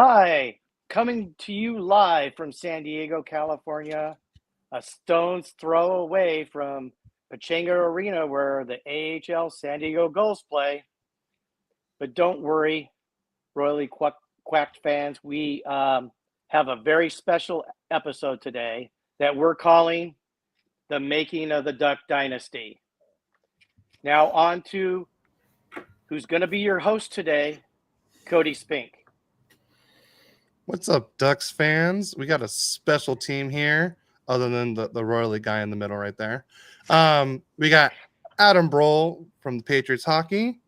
Hi, coming to you live from San Diego, California, a stone's throw away from Pechanga Arena where the AHL San Diego Gulls play. But don't worry, royally quacked fans, we have a very special episode today that we're calling The Making of the Duck Dynasty. Now on to who's going to be your host today, Cody Spink. What's up, Ducks fans? We got a special team here, other than the royally guy in the middle right there. We got Adam Broehl from the Patriots Hockey.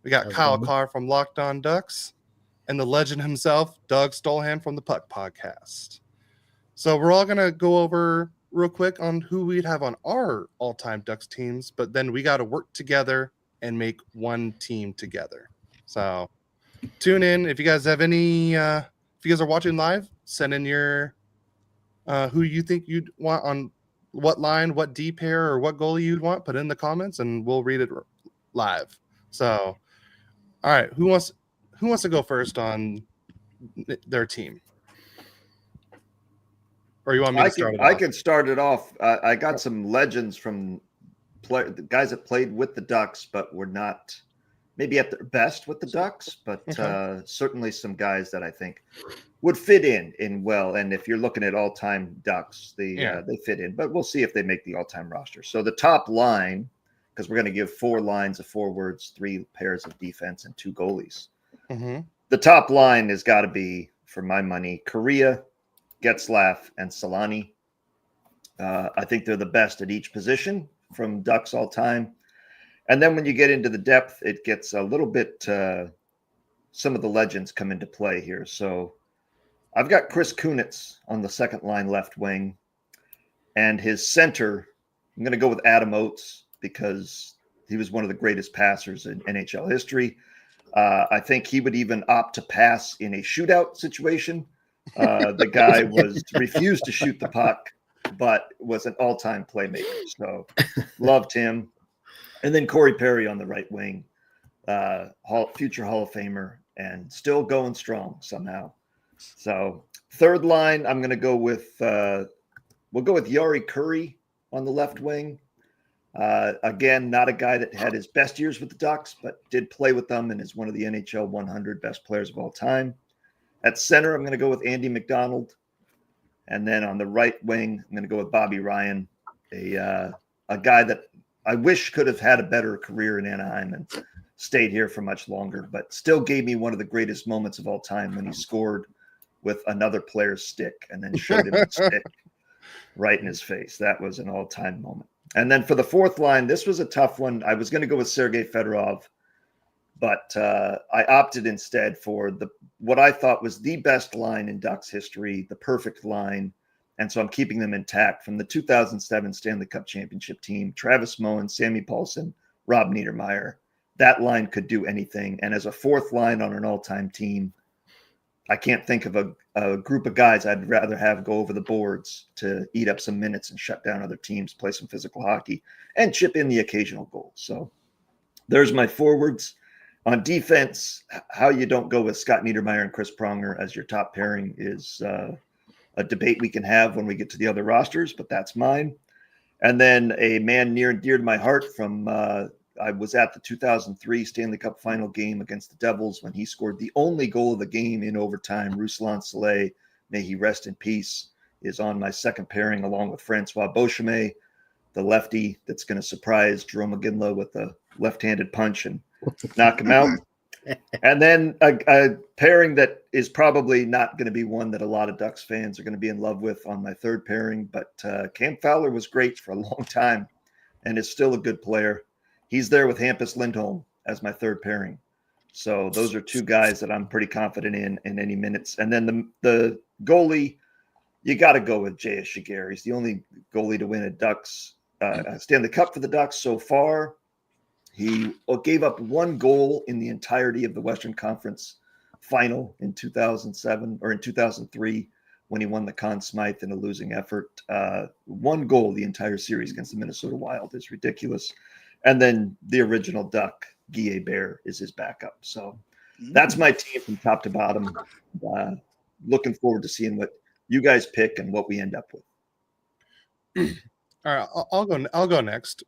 We got Kyle Kjer from Locked On Ducks, and the legend himself, Doug Stolhand from the Puck Podcast. So we're all gonna go over real quick on who we'd have on our all-time Ducks teams, but then we got to work together and make one team together. So tune in if you guys have any. If you guys are watching live, send in your who you think you'd want on what line, what D pair, or what goalie you'd want. Put it in the comments, and we'll read it live. So, all right, who wants to go first on their team? Or you want me to start it off? I can start it off. I got some legends from the guys that played with the Ducks, but were not maybe at their best with the Ducks, but certainly some guys that I think would fit in well. And if you're looking at all-time Ducks, they fit in. But we'll see if they make the all-time roster. So the top line, because we're going to give 4 lines of forwards, 3 pairs of defense, and 2 goalies. Mm-hmm. The top line has got to be, for my money, Kjer, Getzlaf, and Selanne. I think they're the best at each position from Ducks all-time. And then when you get into the depth, it gets a little bit, some of the legends come into play here. So I've got Chris Kunitz on the second line left wing. And his center, I'm going to go with Adam Oates because he was one of the greatest passers in NHL history. I think he would even opt to pass in a shootout situation. The guy refused to shoot the puck, but was an all-time playmaker. So loved him. And then Corey Perry on the right wing, future Hall of Famer, and still going strong somehow. So third line, I'm going to go with we'll go with Jari Kurri on the left wing. Again, not a guy that had his best years with the Ducks, but did play with them and is one of the NHL 100 best players of all time. At center, I'm going to go with Andy McDonald. And then on the right wing, I'm going to go with Bobby Ryan, a guy that I wish could have had a better career in Anaheim and stayed here for much longer, but still gave me one of the greatest moments of all time when he scored with another player's stick and then showed him the stick right in his face. That was an all-time moment. And then for the fourth line, this was a tough one. I was going to go with Sergei Fedorov, but I opted instead for what I thought was the best line in Ducks history, the perfect line. And so I'm keeping them intact from the 2007 Stanley Cup championship team. Travis Moen, Sammy Paulson, Rob Niedermayer. That line could do anything. And as a fourth line on an all-time team, I can't think of a group of guys I'd rather have go over the boards to eat up some minutes and shut down other teams, play some physical hockey, and chip in the occasional goal. So there's my forwards. On defense, how you don't go with Scott Niedermayer and Chris Pronger as your top pairing is a debate we can have when we get to the other rosters, but that's mine. And then a man near and dear to my heart from I was at the 2003 Stanley Cup final game against the Devils when he scored the only goal of the game in overtime. Ruslan Saleh, may he rest in peace, is on my second pairing along with Francois Beauchemin, the lefty that's going to surprise Jerome McGinley with a left-handed punch and knock him out. And then a pairing that is probably not going to be one that a lot of Ducks fans are going to be in love with on my third pairing, but Cam Fowler was great for a long time and is still a good player. He's there with Hampus Lindholm as my third pairing. So those are 2 guys that I'm pretty confident in any minutes. And then the goalie, you got to go with J.S. Kjer. He's the only goalie to win a Stanley Cup for the Ducks so far. He gave up 1 goal in the entirety of the Western Conference final in 2007 or in 2003 when he won the Conn Smythe in a losing effort. 1 goal the entire series against the Minnesota Wild is ridiculous. And then the original Duck, Guy Hebert, is his backup. So that's my team from top to bottom. Looking forward to seeing what you guys pick and what we end up with. All right, I'll go next.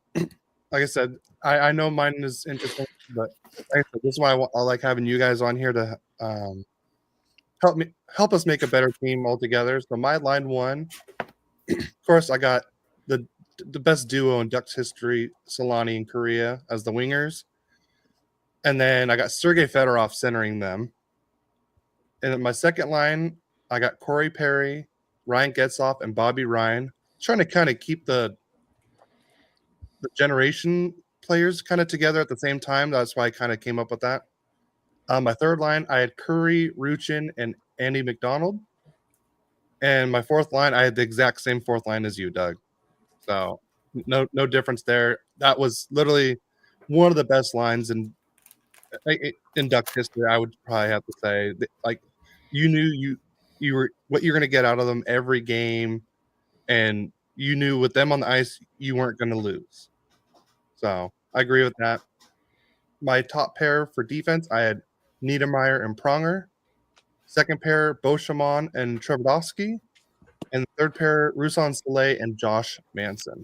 Like I said, I know mine is interesting, but like I said, this is why I like having you guys on here to help us make a better team altogether. So my line one, of course, I got the best duo in Ducks history, Selanne and Korea as the wingers, and then I got Sergei Fedorov centering them. And then my second line, I got Corey Perry, Ryan Getzlaf, and Bobby Ryan. Trying to kind of keep the generation players kind of together at the same time. That's why I kind of came up with that. My third line, I had Curry, Ruchin, and Andy McDonald. And my fourth line, I had the exact same fourth line as you, Doug. So no difference there. That was literally one of the best lines in Ducks history. I would probably have to say, like, you knew you were what you're going to get out of them every game, and you knew with them on the ice you weren't going to lose. So I agree with that. My top pair for defense, I had Niedermayer and Pronger. Second pair, Beauchemin and Trevadovsky. And the third pair, Ruslan Saleh and Josh Manson.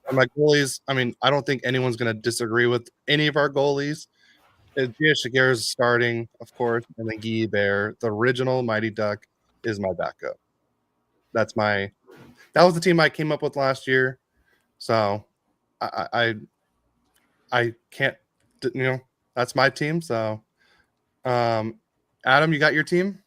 And my goalies, I mean, I don't think anyone's going to disagree with any of our goalies. Gia Shigeru is starting, of course, and then Guy Bear, the original Mighty Duck, is my backup. That was the team I came up with last year. So I can't, that's my team. So, Adam, you got your team?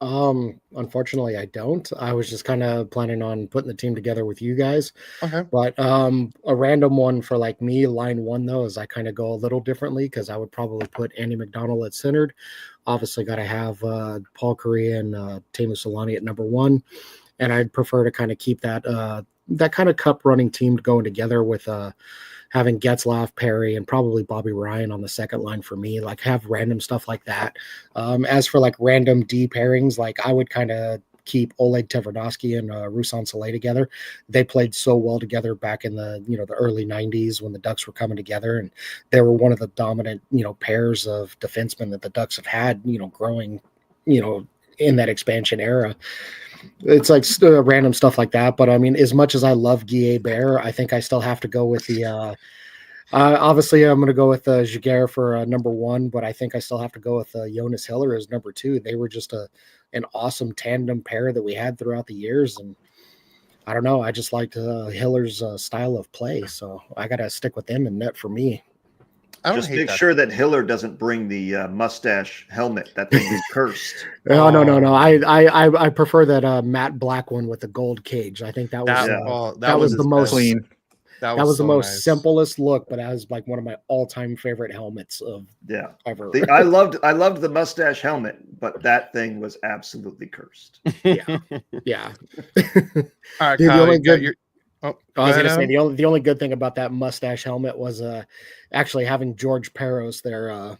Unfortunately, I don't. I was just kind of planning on putting the team together with you guys. Okay. But a random one for like me, line one though, is I kind of go a little differently because I would probably put Andy McDonald at centered. Obviously, got to have Paul Kjer and Teemu Selanne at number one, and I'd prefer to kind of keep that kind of cup running team going together with having Getzlaf, Perry, and probably Bobby Ryan on the second line for me, like have random stuff like that. As for like random D pairings, like I would kind of keep Oleg Tverdovsky and Ruslan Saleh together. They played so well together back in the early 90s when the Ducks were coming together, and they were one of the dominant, pairs of defensemen that the Ducks have had, growing, in that expansion era. It's like random stuff like that. But I mean, as much as I love Guy Bear, I think I still have to go with the obviously I'm going to go with Giguère for number one, but I think I still have to go with Jonas Hiller as number two. They were just an awesome tandem pair that we had throughout the years. And I don't know, I just liked Hiller's style of play. So I got to stick with them in net for me. Just make sure that Hiller doesn't bring the mustache helmet. That thing is cursed. No. I prefer that matte black one with the gold cage. I think that was that was the most clean. That was the most simplest look, but that was like one of my all-time favorite helmets of ever. I loved the mustache helmet, but that thing was absolutely cursed. Yeah. All right, Kyle, I was going to say the only good thing about that mustache helmet was actually having George Peros there,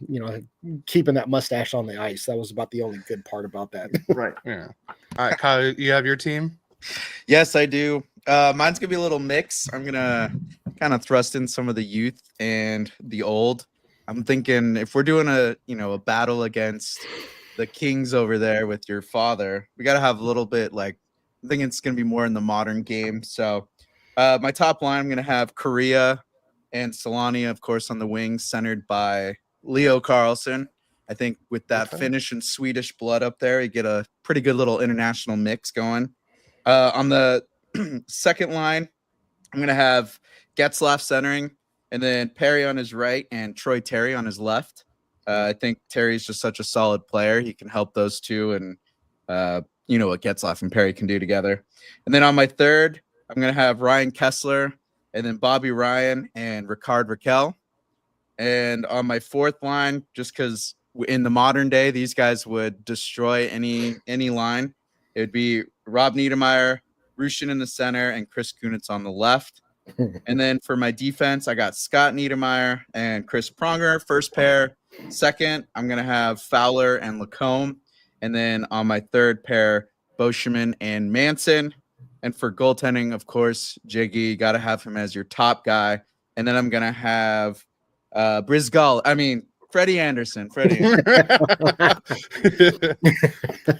keeping that mustache on the ice. That was about the only good part about that. Right. Yeah. All right, Kyle, you have your team? Yes, I do. Mine's gonna be a little mix. I'm gonna kind of thrust in some of the youth and the old. I'm thinking if we're doing a battle against the Kings over there with your father, we got to have a little bit I'm thinking it's gonna be more in the modern game. So my top line, I'm gonna have Korea and Selanne, of course, on the wings, centered by Leo Carlson. I think with that Finnish and Swedish blood up there, you get a pretty good little international mix going. On the second line, I'm going to have Getzlaf centering, and then Perry on his right and Troy Terry on his left. I think Terry's just such a solid player. He can help those two, and what Getzlaf and Perry can do together. And then on my third, I'm going to have Ryan Kessler, and then Bobby Ryan and Ricard Raquel. And on my fourth line, just because in the modern day, these guys would destroy any line, it would be Rob Niedermayer, Ruchin in the center, and Chris Kunitz on the left. And then for my defense, I got Scott Niedermayer and Chris Pronger, first pair. Second, I'm going to have Fowler and Lacombe. And then on my third pair, Beauchemin and Manson. And for goaltending, of course, Jiggy, got to have him as your top guy. And then I'm going to have Freddie Anderson. Freddie.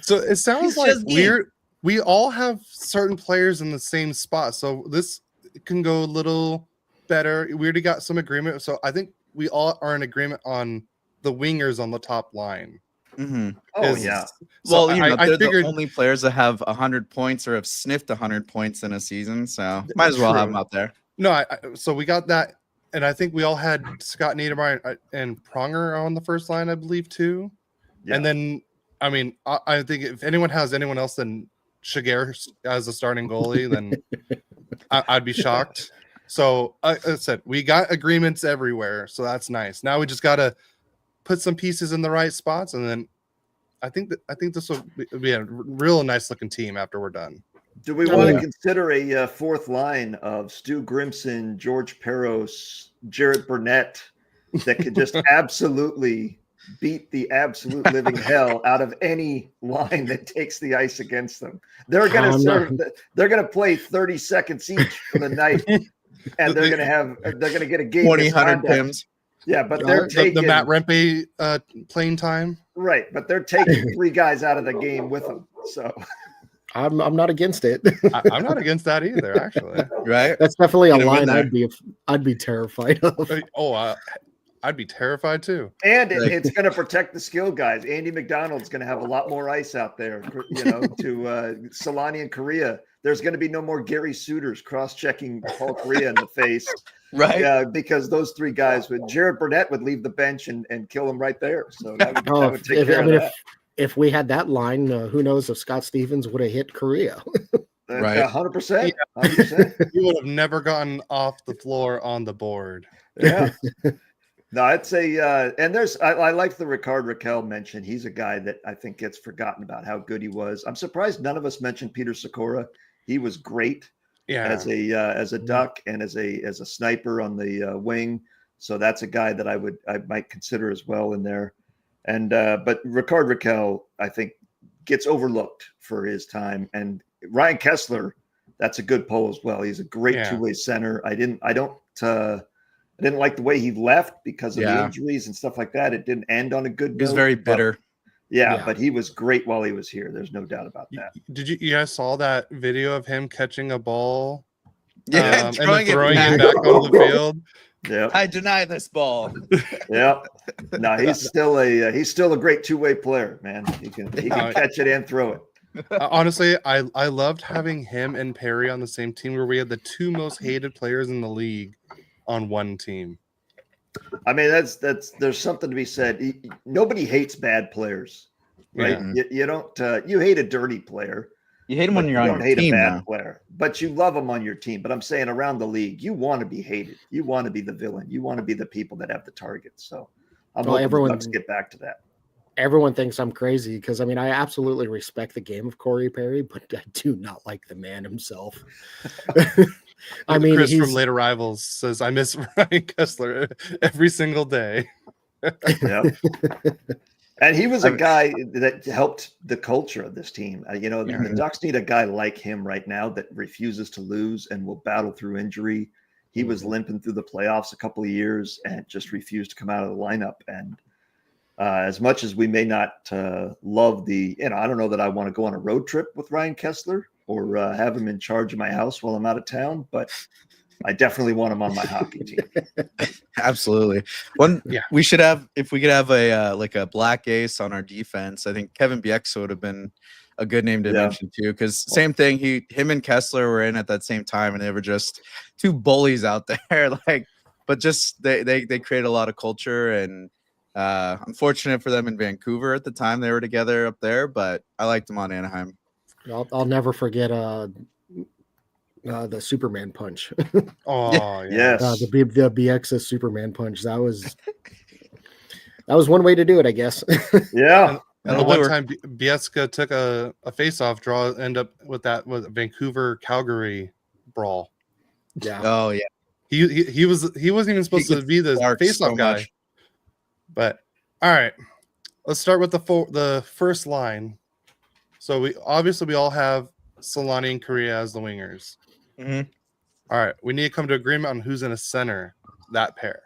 So it sounds He's like just game. we all have certain players in the same spot. So this can go a little better. We already got some agreement. So I think we all are in agreement on the wingers on the top line. Mm-hmm. Oh, Is- yeah. Well, So they're I figured the only players that have 100 points or have sniffed 100 points in a season, so might as well have them out there. no. So we got that, and I think we all had Scott Niedermayer and Pronger on the first line, I believe, too. Yeah. And then, I mean, I think if anyone has anyone else than Kjer as a starting goalie, then I'd be shocked. So as I said, we got agreements everywhere, so that's nice. Now we just got to put some pieces in the right spots, and then I think this will be a real nice looking team after we're done. Do we want to consider a fourth line of Stu Grimson, George Peros, Jared Burnett that could just absolutely beat the absolute living hell out of any line that takes the ice against them? They're going to They're going to play 30 seconds each for the night, and they're going to get a game 2,000 Pims. Yeah, but they're taking the Matt Rempe playing time. Right, but they're taking 3 guys out of the game with them. So I'm not against it. I'm not against that either, actually. Right? That's definitely a Get 'em in line there. I'd be terrified of. Oh, I'd be terrified too. and it's going to protect the skill guys. Andy McDonald's going to have a lot more ice out there, to Selanne and Korea. There's going to be no more Gary Suitors cross-checking Paul Korea in the face. Right? Yeah, because those 3 guys Jared Burnett would leave the bench and kill him right there. So that would take care of that. If we had that line, who knows if Scott Stevens would have hit Korea? Right. 100%. 100%. He would have never gotten off the floor on the board. Yeah. No, I'd say, and I like the Ricard Raquel mention. He's a guy that I think gets forgotten about how good he was. I'm surprised none of us mentioned Peter Sikora. He was great as a Duck and as a sniper on the wing. So that's a guy that I might consider as well in there. And but Ricard Raquel, I think, gets overlooked for his time. And Ryan Kessler, that's a good poll as well. He's a great two-way center. I didn't like the way he left because of the injuries and stuff like that. It didn't end on a good note. He was very bitter. But he was great while he was here. There's no doubt about that. Did you guys saw that video of him catching a ball? Yeah, and then throwing it back onto the field. Yeah, I deny this ball. Yeah, no, he's still a great two-way player, man. He can catch it and throw it. Honestly, I loved having him and Perry on the same team where we had the 2 most hated players in the league on one team. I mean, there's something to be said. Nobody hates bad players, right? Yeah. You don't. You hate a dirty player. You hate him when you're on your team. You don't hate a bad player, but you love him on your team. But I'm saying around the league, you want to be hated. You want to be the villain. You want to be the people that have the targets. So I'm hoping the Ducks get back to that. Everyone thinks I'm crazy because, I mean, I absolutely respect the game of Corey Perry, but I do not like the man himself. I mean, Chris from Late Arrivals says, I miss Ryan Kessler every single day. Yeah. And he was a guy that helped the culture of this team. The Ducks need a guy like him right now that refuses to lose and will battle through injury. He was limping through the playoffs a couple of years and just refused to come out of the lineup. And as much as we may not love I don't know that I want to go on a road trip with Ryan Kessler or have him in charge of my house while I'm out of town, but I definitely want him on my hockey team. Absolutely. We should have, if we could have a black ace on our defense, I think Kevin Bieksa would have been a good name to mention too. Because same thing, him and Kessler were in at that same time, and they were just 2 bullies out there. But just they create a lot of culture, and unfortunate for them in Vancouver at the time they were together up there. But I liked them on Anaheim. I'll never forget the Superman punch. Oh yes, the BXS Superman punch. That was one way to do it, I guess. Yeah. And the one time Bieksa took a face-off draw, end up with that Vancouver Calgary brawl. Yeah. Oh yeah. He wasn't even supposed to be the face-off guy. But all right, let's start with the first line. So we all have Selanne and Korea as the wingers. Mm-hmm. All right, we need to come to agreement on who's in a center that pair.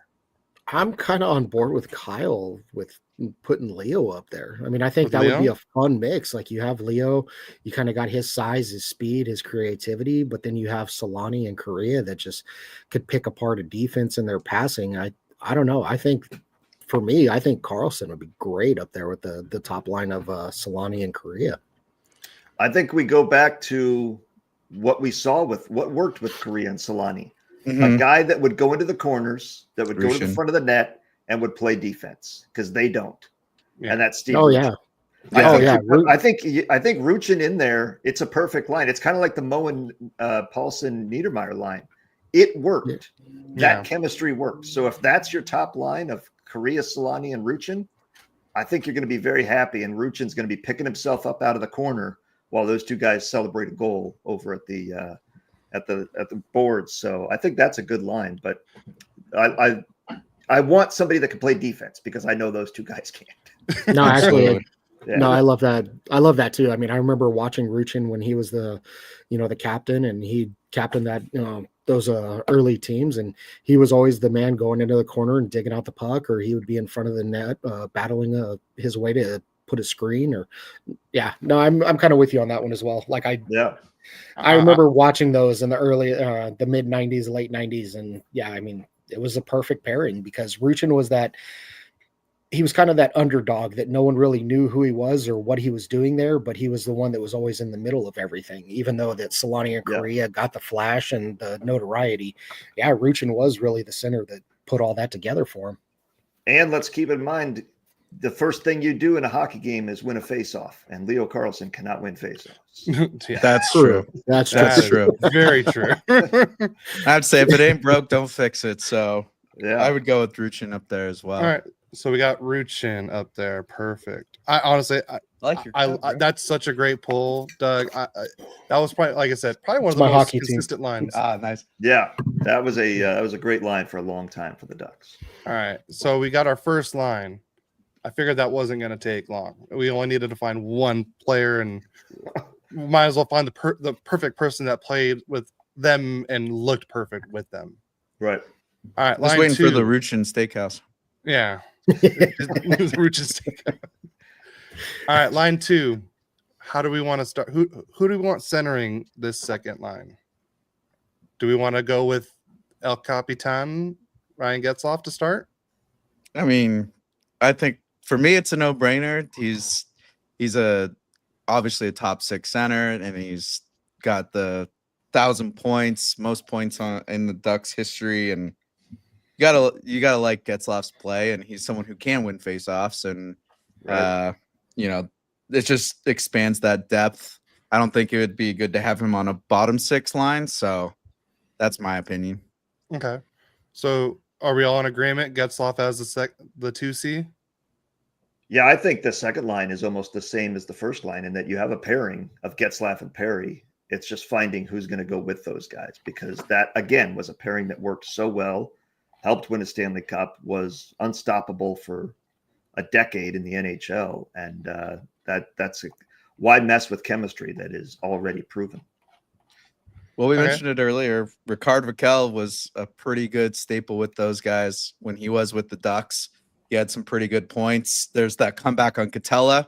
I'm kind of on board with Kyle with putting Leo up there. I mean, I think With that would be Leo? a fun mix. Like you have Leo, you kind of got his size, his speed, his creativity, but then you have Selanne and Korea that just could pick apart a defense in their passing. I don't know. I think for me, I think Carlson would be great up there with the top line of Selanne and Korea. I think we go back to what we saw with what worked with Korea and Selanne. A guy that would go into the corners, that would go to the Ruchin. front of the net and would play defense because they don't. Yeah. And that's Steve. Oh Ruchin. yeah. I think Ruchin in there, it's a perfect line. It's kind of like the Moen Paulson Niedermayer line. It worked. That chemistry worked. So if that's your top line of Korea, Selanne, and Ruchin, I think you're going to be very happy. And Ruchin's going to be picking himself up out of the corner while those two guys celebrate a goal over at the boards. So I think that's a good line. But I want somebody that can play defense because I know those two guys can't. No, actually, Absolutely. no, I love that. I love that too. I mean, I remember watching Ruchin when he was the captain, and he captained that, those early teams, and he was always the man going into the corner and digging out the puck, or he would be in front of the net, battling his way to put a screen. Or, I'm kind of with you on that one as well. Like I remember watching those in the early, the mid '90s, late '90s, and I mean, it was a perfect pairing because Ruchin was he was kind of that underdog that no one really knew who he was or what he was doing there, but he was the one that was always in the middle of everything, even though that Selanne and Korea got the flash and the notoriety. Yeah, Ruchin was really the center that put all that together for him. And let's keep in mind, the first thing you do in a hockey game is win a face-off, and Leo Carlson cannot win face-offs. That's true. That's true. Very true. I'd say if it ain't broke, don't fix it. So Yeah, I would go with Ruchin up there as well. All right. So we got Ruchin up there. Perfect. I honestly, Like your that's such a great pull, Doug. That was probably, like I said, probably one of It's the my most hockey team. consistent lines. Nice. yeah, that was a great line for a long time for the Ducks. All right. So we got our first line. I figured that wasn't going to take long. We only needed to find one player, and might as well find the perfect person that played with them and looked perfect with them. Right. All right. Just Line waiting two. for the Ruchin Steakhouse. Yeah. Ruchin Steakhouse. All right. Line two. How do we want to start? Who do we want centering this second line? Do we want to go with El Capitan, Ryan Getzlaf, to start? I mean, I think for me it's a no-brainer. He's obviously a top 6 center, and he's got the 1,000 points, most points in the Ducks history, and you gotta like Getzlaf's play, and he's someone who can win faceoffs, and it just expands that depth. I don't think it would be good to have him on a bottom 6 line, so that's my opinion. Okay. So are we all in agreement? Getzlaf as the 2C? Yeah, I think the second line is almost the same as the first line in that you have a pairing of Getzlaf and Perry. It's just finding who's going to go with those guys, because that, again, was a pairing that worked so well, helped win a Stanley Cup, was unstoppable for a decade in the NHL. And that's why mess with chemistry that is already proven. Well, we Okay. mentioned it earlier. Ricard Raquel was a pretty good staple with those guys when he was with the Ducks. He had some pretty good points. There's that comeback on Catella.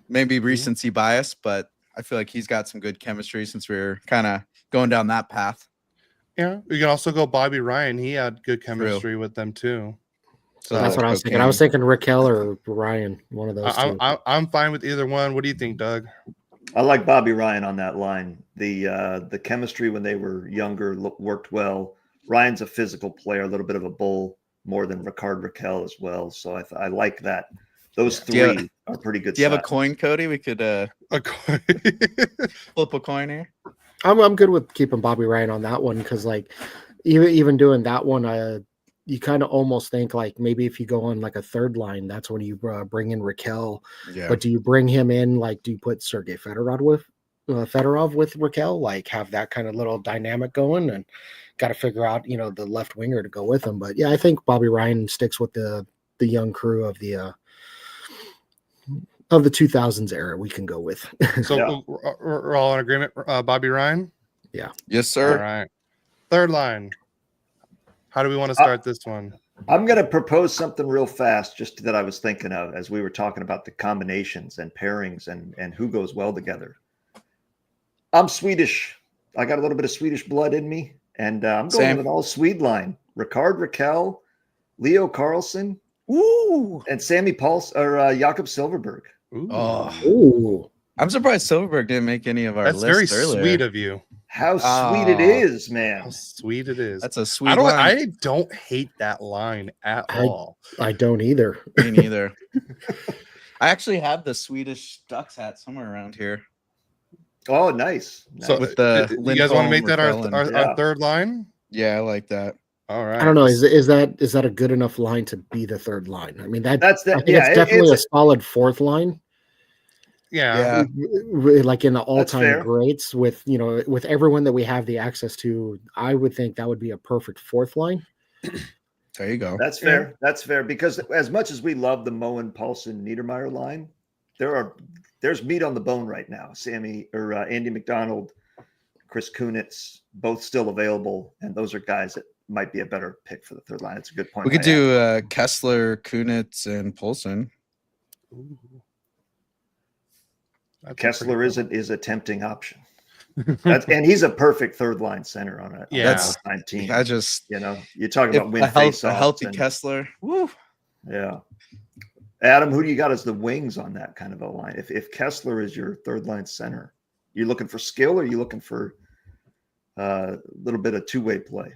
Maybe recency bias, but I feel like he's got some good chemistry since we're kind of going down that path. Yeah. We can also go Bobby Ryan. He had good chemistry with them too. So That's what I was thinking. I was thinking Raquel or Ryan, one of those two. I'm fine with either one. What do you think, Doug? I like Bobby Ryan on that line. The chemistry when they were younger worked well. Ryan's a physical player, a little bit of a bull, more than Ricard Raquel as well. So I like that. Those three are pretty good. Do you have a coin, Cody? We could A coin. flip a coin here. I'm good with keeping Bobby Ryan on that one because, like, even doing that one, you kind of almost think like maybe if you go on like a third line, that's when you bring in Raquel. Yeah. But do you bring him in? Like, do you put Sergei Fedorov with Raquel? Like, have that kind of little dynamic going, and got to figure out the left winger to go with him. But yeah, I think Bobby Ryan sticks with the young crew of the 2000s era. We can go with. So we're all in agreement. Bobby Ryan. Yeah. Yes, sir. All right. Third line. How do we want to start this one? I'm going to propose something real fast, just that I was thinking of as we were talking about the combinations and pairings and who goes well together. I'm Swedish. I got a little bit of Swedish blood in me, and I'm going with an all Swede line. Ricard Raquel, Leo Carlson, and Sammy Jakob Silfverberg. Ooh. I'm surprised Silverberg didn't make any of our That's lists very earlier. sweet of you. How sweet it is, man. How sweet it is. That's a sweet line. I don't hate that line at all. I don't either. Me neither. I actually have the Swedish Ducks hat somewhere around here. Oh, nice. So With the you guys want to make that Lindholm, our third line? Yeah, I like that. All right. I don't know. Is that a good enough line to be the third line? I mean, that's I think it's definitely a solid fourth line. Yeah. Like in the all-time greats with everyone that we have the access to, I would think that would be a perfect fourth line. There you go. That's fair. Yeah. That's fair, because as much as we love the Moen, Paulson, Niedermayer line, there's meat on the bone right now. Andy McDonald, Chris Kunitz, both still available, and those are guys that might be a better pick for the third line. It's a good point. We could do Kessler, Kunitz, and Poulsen. Ooh. Kessler is a tempting option. And he's a perfect third line center on a all-time team. You're talking about win face-offs. A healthy Kessler. Woo. Yeah. Adam, who do you got as the wings on that kind of a line? If Kessler is your third line center, you looking for skill, or are you looking for a little bit of two-way play?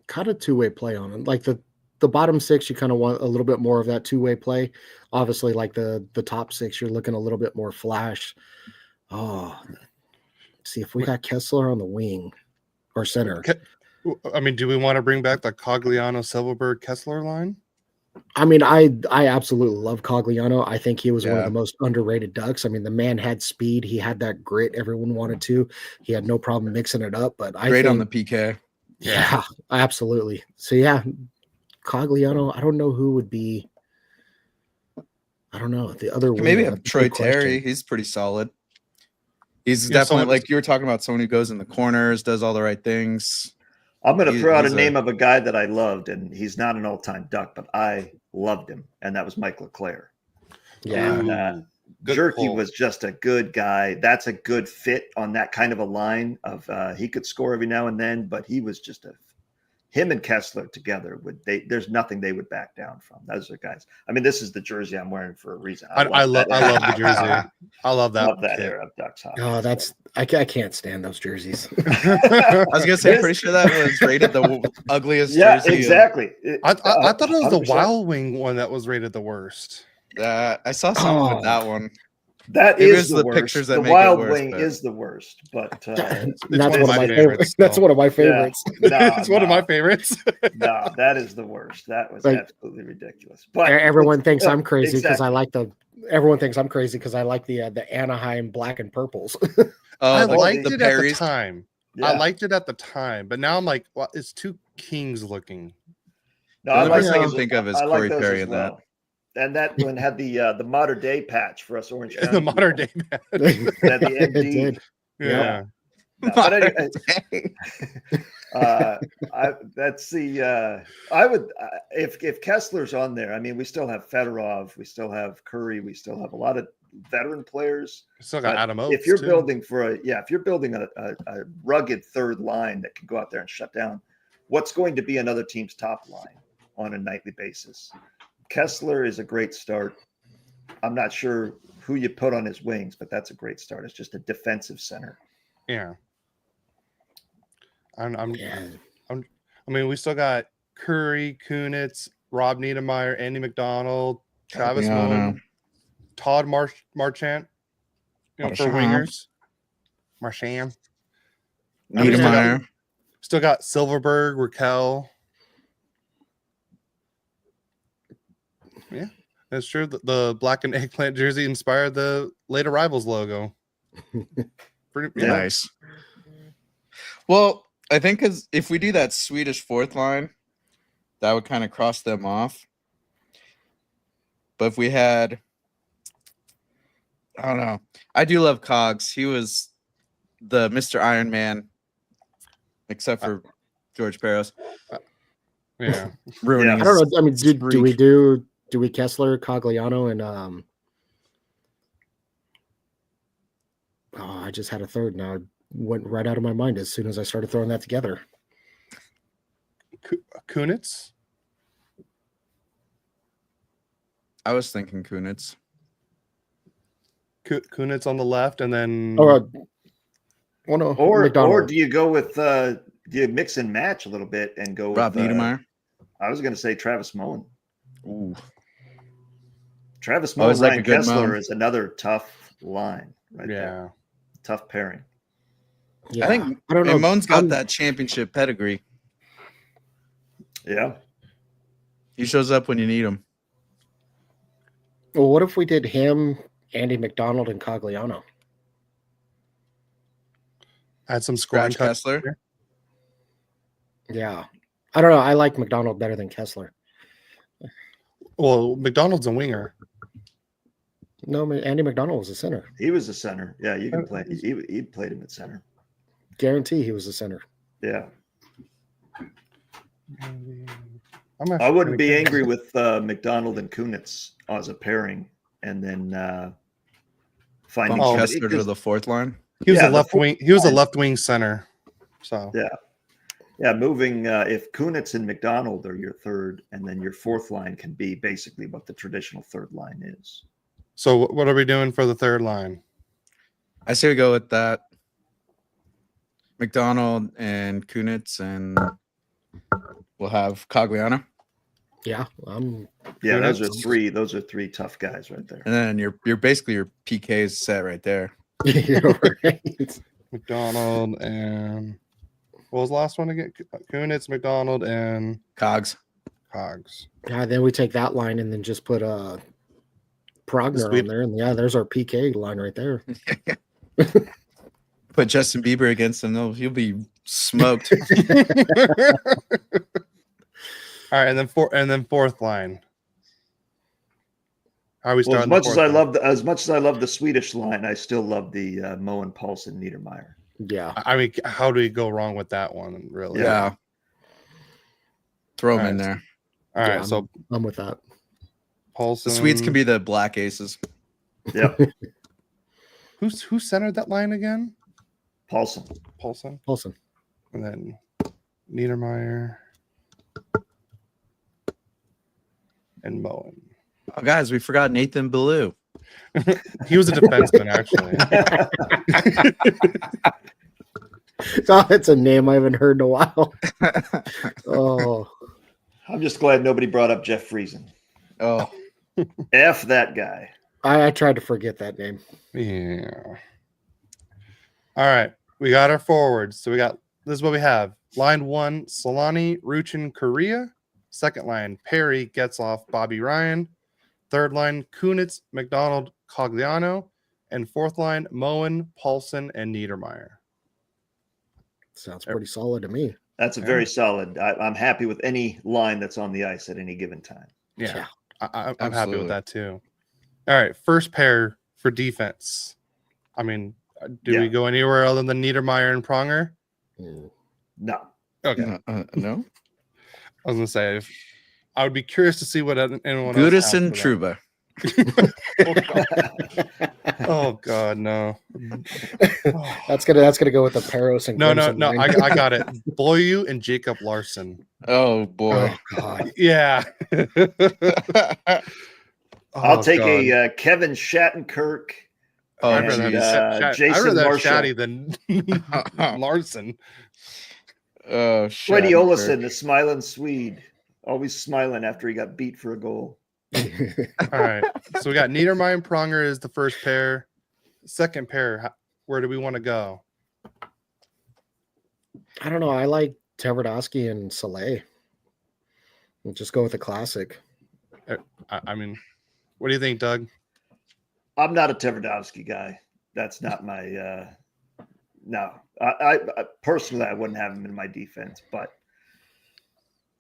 Kind of two-way play on it. Like the bottom six, you kind of want a little bit more of that two-way play. Obviously, like the top six, you're looking a little bit more flash. Oh, see if we got Kessler on the wing or center. I mean, do we want to bring back the Cogliano, Silverberg, Kessler line? I mean, I absolutely love Cogliano. I think he was one of the most underrated Ducks. I mean, the man had speed. He had that grit everyone wanted to. He had no problem mixing it up. But I think on the PK. Yeah, absolutely. So Cogliano. I don't know who would be. I don't know the other. Maybe have Troy Terry. He's pretty solid. He's definitely like you were talking about, someone who goes in the corners, does all the right things. I'm going to throw out a name of a guy that I loved, and he's not an all-time Duck, but I loved him, and that was Mike LeClaire. Yeah, and Jerky was just a good guy. That's a good fit on that kind of a line. He could score every now and then, but he was just him and Kessler together there's nothing they would back down from. Those are guys. I mean, this is the jersey I'm wearing for a reason. I love the jersey. I love that. Love that era of Ducks hockey. Oh, I can't stand those jerseys. I was gonna say, I'm pretty sure that was rated the ugliest jersey. Yeah, exactly. I thought it was 100%. The Wild Wing one that was rated the worst. I saw something with that one. That is the worst. Pictures that the make Wild it worse, Wing is the worst, but that's one of my favorites. That's one of my favorites. It's one of my favorites. No, that is the worst. That was absolutely ridiculous. But everyone thinks I'm crazy because I like the. Everyone thinks I'm crazy because I like the Anaheim black and purples. I liked it at the Perrys. time. Yeah. I liked it at the time, but now I'm like, well, it's too Kings looking. No, the first thing I can think of is Corey Perry in that. And that one had the modern day patch for us Orange County. The modern day patch. Had the MD. It did. Yeah. No, but anyway, that's the I would if Kessler's on there. I mean, we still have Fedorov, we still have Curry, we still have a lot of veteran players. Still got Adam Oates. If you're building a rugged third line that can go out there and shut down, what's going to be another team's top line on a nightly basis? Kessler is a great start. I'm not sure who you put on his wings, but that's a great start. It's just a defensive center. Yeah. I mean, we still got Curry, Kunitz, Rob Niedermayer, Andy McDonald, Travis Moen, Todd Marchant, for wingers. Marchand. Niedermayer. Still got Silverberg, Raquel. Yeah, that's true. The black and eggplant jersey inspired the late arrivals logo. Pretty nice. Well, I think if we do that Swedish fourth line, that would kind of cross them off. But if we had, I don't know. I do love Cogs. He was the Mr. Iron Man, except for George Peros. Yeah. ruining. Yeah. I don't his know. I mean, do we streak. do we Kessler, Cogliano, and I just had a third now. It went right out of my mind as soon as I started throwing that together. Kunitz. I was thinking Kunitz. Kunitz on the left, and then Oh, no, Or McDonald. do you go with do you mix and match a little bit and go Rob with Niedermayer. I was going to say Travis Mullen. Ooh. Travis Always Mullen, like Ryan a good Kessler Moan. is another tough line right yeah. there. Tough pairing. Yeah. I think I don't know. Moan's got I'm- that championship pedigree. Yeah. He shows up when you need him. Well, what if we did him, Andy McDonald, and Cogliano? Add some scoring. Scratch Kessler. Yeah. I don't know. I like McDonald better than Kessler. Well, McDonald's a winger. No, Andy McDonald was a center. He was a center. Yeah, you can play. He played him at center. Guarantee he was a center. Yeah. I'm I wouldn't be angry with McDonald and Kunitz as a pairing, and then finding Bump somebody- Kessler to the fourth line. He was Yeah, a the left wing. He was a left wing center. So Yeah, moving if Kunitz and McDonald are your third, and then your fourth line can be basically what the traditional third line is. So what are we doing for the third line? I say we go with that. McDonald and Kunitz, and we'll have Cogliano. Yeah. Yeah, those are Kunitz. three. Those are three tough guys right there. And then you're basically your PK's set right there. You're right. McDonald and what was the last one again? Kunitz, McDonald, and Cogs. Cogs. Then we take that line and then just put Progner Sweet. on there. And there's our PK line right there. Put Justin Bieber against him, though. He'll be smoked. All right, and then fourth line. How are we Well, starting? as much as I love the Swedish line, I still love the Moen, Paulson, Niedermayer. Yeah. I mean, how do we go wrong with that one? Really? Yeah. Throw him All in right. there. All right. Yeah, So I'm with that. Paulson. The Swedes can be the black aces. Yeah, who centered that line again? Paulson. Paulson, Paulson. and then Niedermayer and Moen. Oh, guys, we forgot Nathan Ballou. He was a defenseman, actually. Oh, that's a name I haven't heard in a while. Oh, I'm just glad nobody brought up Jeff Friesen. Oh, F that guy. I tried to forget that name. Yeah. All right. We got our forwards. So this is what we have. Line 1, Selanne, Ruchin, Korea. Second line, Perry, Getzloff, Bobby Ryan. Third line, Kunitz, McDonald, Cogliano. And fourth line, Moen, Paulson, and Niedermayer. Sounds pretty solid to me. That's a very solid. I'm happy with any line that's on the ice at any given time. Yeah. I'm happy Absolutely. with that too. All right. First pair for defense. I mean, do we go anywhere other than Niedermayer and Pronger? Mm. No. Okay. no. I was going to say, I would be curious to see what anyone else Gudis has and for that. Truba. Oh God, no. That's gonna go with the Peros and No. Crimson line. I got it. Boyu and Jacob Larson. Oh, boy. Oh God. Yeah. I'll take God. a Kevin Shattenkirk. Oh, I'd rather have and, Jason Jason Marshall Marshall. than Larson. Oh, Freddie Shattenkirk. Olesen, the smiling Swede. Always smiling after he got beat for a goal. All right. So we got Niedermayer and Pronger is the first pair. Second pair, where do we want to go? I don't know. I like Tverdovsky and Soleil. We'll just go with the classic. I mean, what do you think, Doug? I'm not a Tverdovsky guy. That's not my no. I personally I wouldn't have him in my defense, but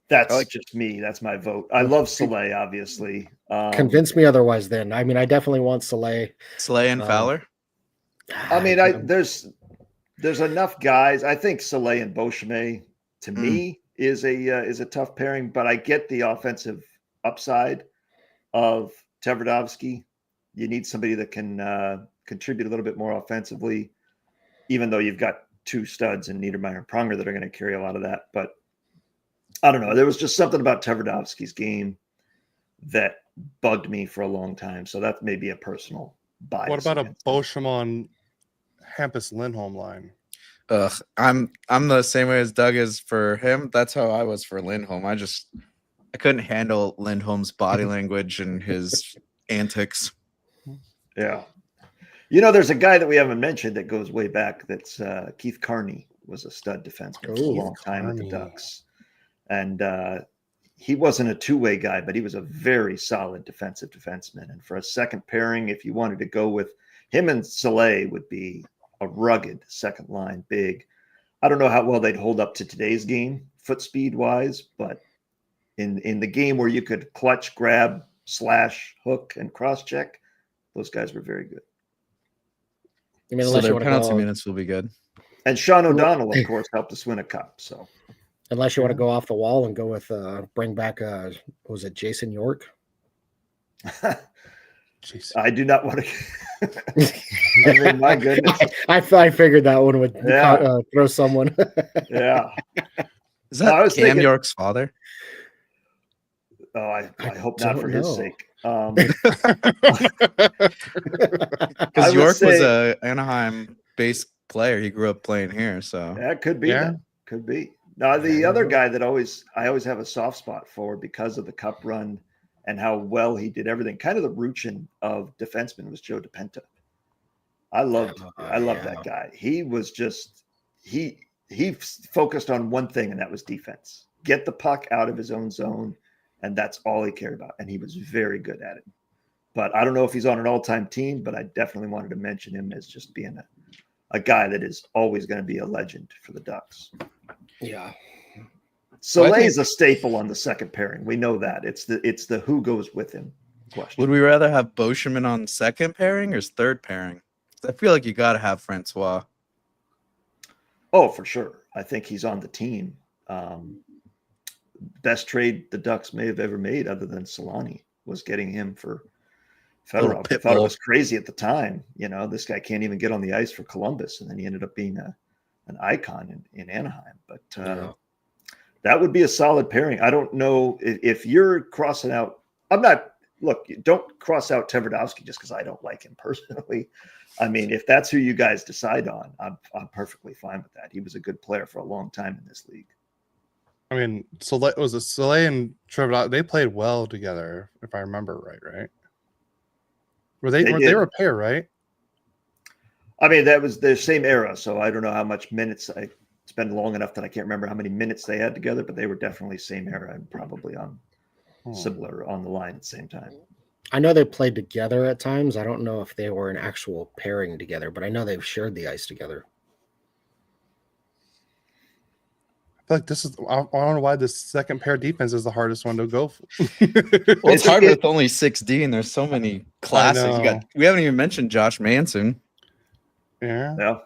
that's just me. That's my vote. I love Soleil, obviously. Convince me otherwise then. I mean, I definitely want Soleil. Slay and Fowler. I mean, there's enough guys. I think Soleil and Beauchemin, to me, is a tough pairing, but I get the offensive upside of Tverdovsky. You need somebody that can contribute a little bit more offensively, even though you've got two studs in Niedermayer and Pronger that are going to carry a lot of that. But I don't know. There was just something about Tverdovsky's game that bugged me for a long time. So that may be a personal bias. What about a Beauchemin Hampus Lindholm line? I'm the same way as Doug is for him. That's how I was for Lindholm. I couldn't handle Lindholm's body language and his antics. Yeah. You know, there's a guy that we haven't mentioned that goes way back. That's Keith Carney was a stud defenseman for a long time with the Ducks. And he wasn't a two-way guy, but he was a very solid defensive defenseman. And for a second pairing, if you wanted to go with him and Selanne would be a rugged second line, big. I don't know how well they'd hold up to today's game, foot speed wise, but in the game where you could clutch, grab, slash, hook, and cross check, those guys were very good. I mean, So their penalty minutes will be good. And Sean O'Donnell, of course, helped us win a cup. So unless you want to go off the wall and go with bring back was it Jason York? I do not want to. I mean, my goodness. I figured that one would throw someone. Yeah. Is that Cam York's father? Oh, I hope not for his sake. Because York was a Anaheim-based player. He grew up playing here, so that could be. Yeah. That could be. Now, the other guy that I always have a soft spot for because of the cup run and how well he did everything. Kind of the Ruchin of defensemen was Joe DePenta. I loved that guy. He was just he focused on one thing, and that was defense. Get the puck out of his own zone, and that's all he cared about. And he was very good at it. But I don't know if he's on an all-time team, but I definitely wanted to mention him as just being a guy that is always going to be a legend for the Ducks. Yeah. Soleil is a staple on the second pairing. We know that. It's the who goes with him question. Would we rather have Beauchemin on second pairing or third pairing? I feel like you got to have Francois. Oh, for sure. I think he's on the team. Best trade the Ducks may have ever made other than Selanne was getting him for Fedorov. I thought it was crazy at the time. You know, this guy can't even get on the ice for Columbus, and then he ended up being an icon in Anaheim. But that would be a solid pairing. I don't know if you're crossing out. Don't cross out Tverdovsky just because I don't like him personally. I mean, if that's who you guys decide on, I'm perfectly fine with that. He was a good player for a long time in this league. I mean, Soleil and Trevor, they played well together, if I remember right? They were a pair, right? I mean, that was their same era, so I don't know how much minutes. It's been long enough that I can't remember how many minutes they had together, but they were definitely same era and probably on similar on the line at the same time. I know they played together at times. I don't know if they were an actual pairing together, but I know they've shared the ice together. I feel like I don't know why this second pair defense is the hardest one to go for. Well, it's hard with only 6D, and there's so many classics. We haven't even mentioned Josh Manson. Yeah.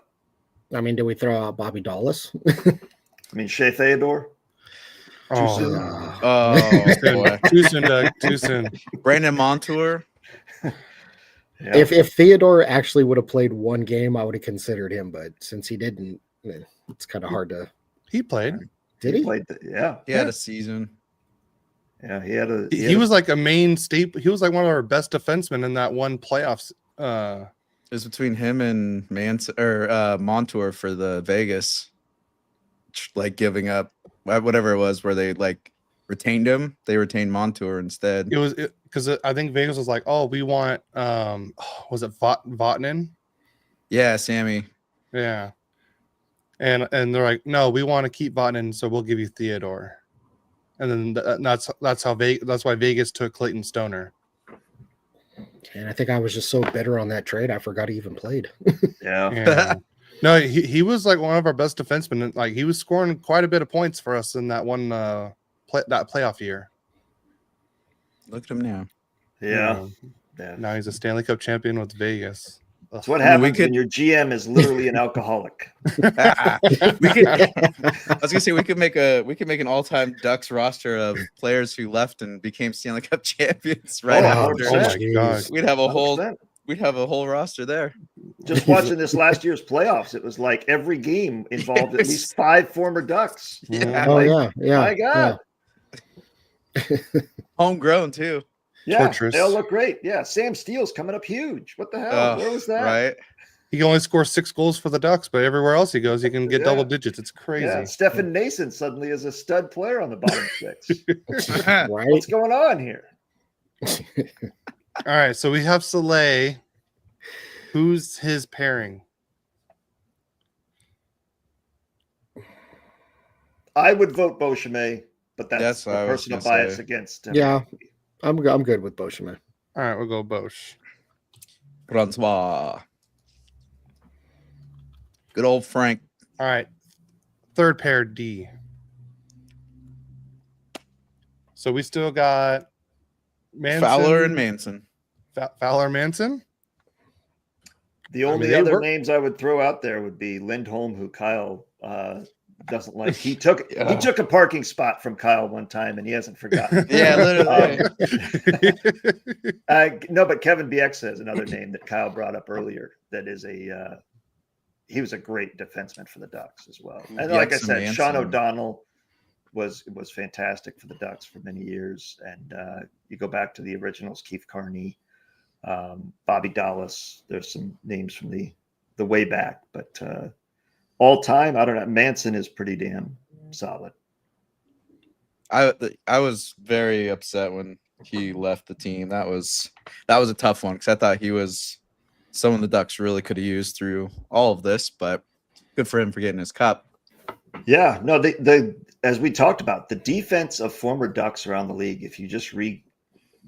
I mean, do we throw out Bobby Dallas? I mean, Shea Theodore. Too soon. Boy. Too soon, Doug. Too soon. Brandon Montour. Yeah. If Theodore actually would have played one game, I would have considered him. But since he didn't, it's kind of hard to. He played. Did he? Played He had a season. Yeah, he was like a main staple. He was like one of our best defensemen in that one playoffs. It was between him and Montour for the Vegas, like giving up whatever it was where they like retained him. They retained Montour instead. It was because I think Vegas was like, oh, we want was it Vatanen? Yeah, Sammy. Yeah. And they're like, no, we want to keep Vatanen, so we'll give you Theodore. And then that's why Vegas took Clayton Stoner. And I think I was just so bitter on that trade, I forgot he even played. Yeah. No, he was like one of our best defensemen. Like he was scoring quite a bit of points for us in that one that playoff year. Look at him now. Yeah. Now he's a Stanley Cup champion with Vegas. That's what I mean, happens when your GM is literally an alcoholic. we could. I was gonna say we could make an all-time Ducks roster of players who left and became Stanley Cup champions. Right Oh, after. 100%. Oh my god. We'd have a whole 100%. roster there. Just watching this last year's playoffs, it was like every game involved at least 5 former Ducks. Yeah. Oh Like, yeah. My God. Homegrown too. Yeah, Torturous. they all look great. Yeah, Sam Steele's coming up huge. What the hell? Where was that? Right. He can only score 6 goals for the Ducks, but everywhere else he goes, he can get Yeah. double digits. It's crazy. Yeah, Stefan Nason suddenly is a stud player on the bottom 6. Right. What's going on here? All right, so we have Selanne. Who's his pairing? I would vote Beauchemin, but that's That's what a I was personal gonna bias say. against him. Yeah. I'm good with Beauchemin. All right, we'll go Bosch. Francois. Good old Frank. All right, third pair D. So we still got Manson, Fowler and Manson. Fowler Manson. The I only mean, they other work- names I would throw out there would be Lindholm, who Kyle doesn't like. He took a parking spot from Kyle one time, and he hasn't forgotten. Yeah, literally. No, but Kevin BX has another name that Kyle brought up earlier. That is he was a great defenseman for the Ducks as well. And like I BX and said, Sean Manson. O'Donnell was fantastic for the Ducks for many years. And you go back to the originals, Keith Carney, Bobby Dallas. There's some names from the way back, but all time, I don't know. Manson is pretty damn solid. I was very upset when he left the team. That was a tough one because I thought he was someone the Ducks really could have used through all of this, but good for him for getting his cup. Yeah, no, the as we talked about, the defense of former Ducks around the league, if you just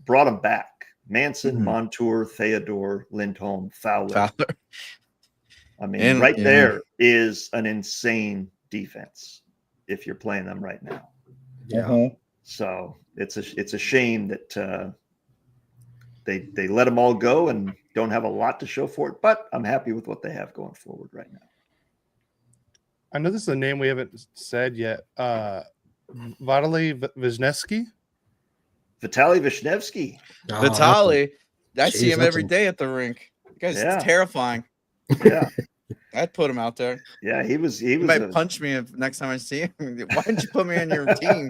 brought them back, Manson, Mhm. Montour, Theodore, Lindholm, Fowler. Fowler. I mean, And- right yeah. there is an insane defense if you're playing them right now. Yeah. So it's a shame that they let them all go and don't have a lot to show for it. But I'm happy with what they have going forward right now. I know this is a name we haven't said yet. Vitaly Wisniewski. Vitaly Vishnevsky. Oh, Vitali. I Jeez, see him that's every a- day at the rink. You guys, Yeah. it's terrifying. Yeah, I'd put him out there. yeah, he was. He might punch me if next time I see him. Why didn't you put me on your team?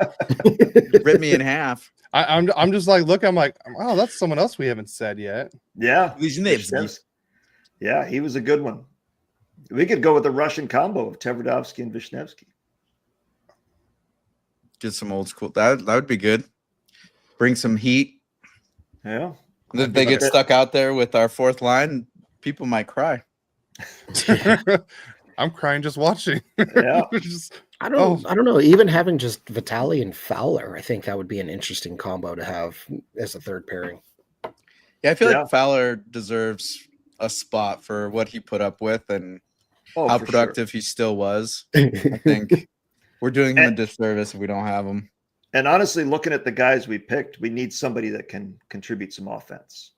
Rip me in half. I'm just like looking. I'm like, oh, that's someone else we haven't said yet. Yeah, Wisniewski. Vishnevsky. Yeah, he was a good one. We could go with the Russian combo of Tverdovsky and Vishnevsky. Get some old school. That would be good. Bring some heat. Yeah, If they get stuck out there with our fourth line, people might cry. I'm crying just watching. yeah. Just- I don't know. Even having just Vitali and Fowler, I think that would be an interesting combo to have as a third pairing. Yeah, I feel Yeah. like Fowler deserves a spot for what he put up with and Oh, how for sure. productive he still was. I think we're doing him a disservice if we don't have him. And honestly, looking at the guys we picked, we need somebody that can contribute some offense.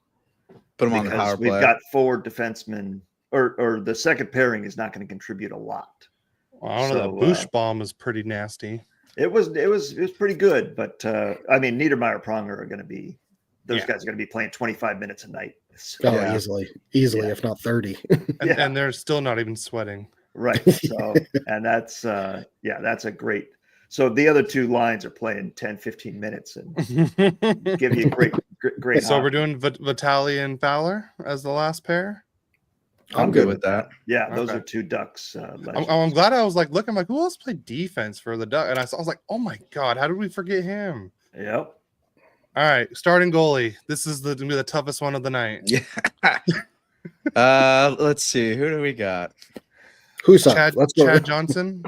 Put him on the Because power we've play. got forward defensemen, or the second pairing is not going to contribute a lot. I don't know. So, That Bush bomb is pretty nasty. It was pretty good, but I mean, Niedermayer, Pronger are going to be those Yeah. guys are going to be playing 25 minutes a night. So, Oh, Yeah. easily, Yeah. if not 30. And they're still not even sweating. right. So, and that's that's a great. So the other two lines are playing 10, 15 minutes and give you great. So we're hockey. doing Vitali and Fowler as the last pair. I'm good with that. Yeah, those Okay. are two Ducks. I'm glad I was like looking like who else played defense for the Ducks, and I was like, oh my god, how did we forget him? Yep. All right, starting goalie. This is gonna be the toughest one of the night. Yeah. Let's see. Who do we got? Who's up? Chad, Let's go. Chad Johnson.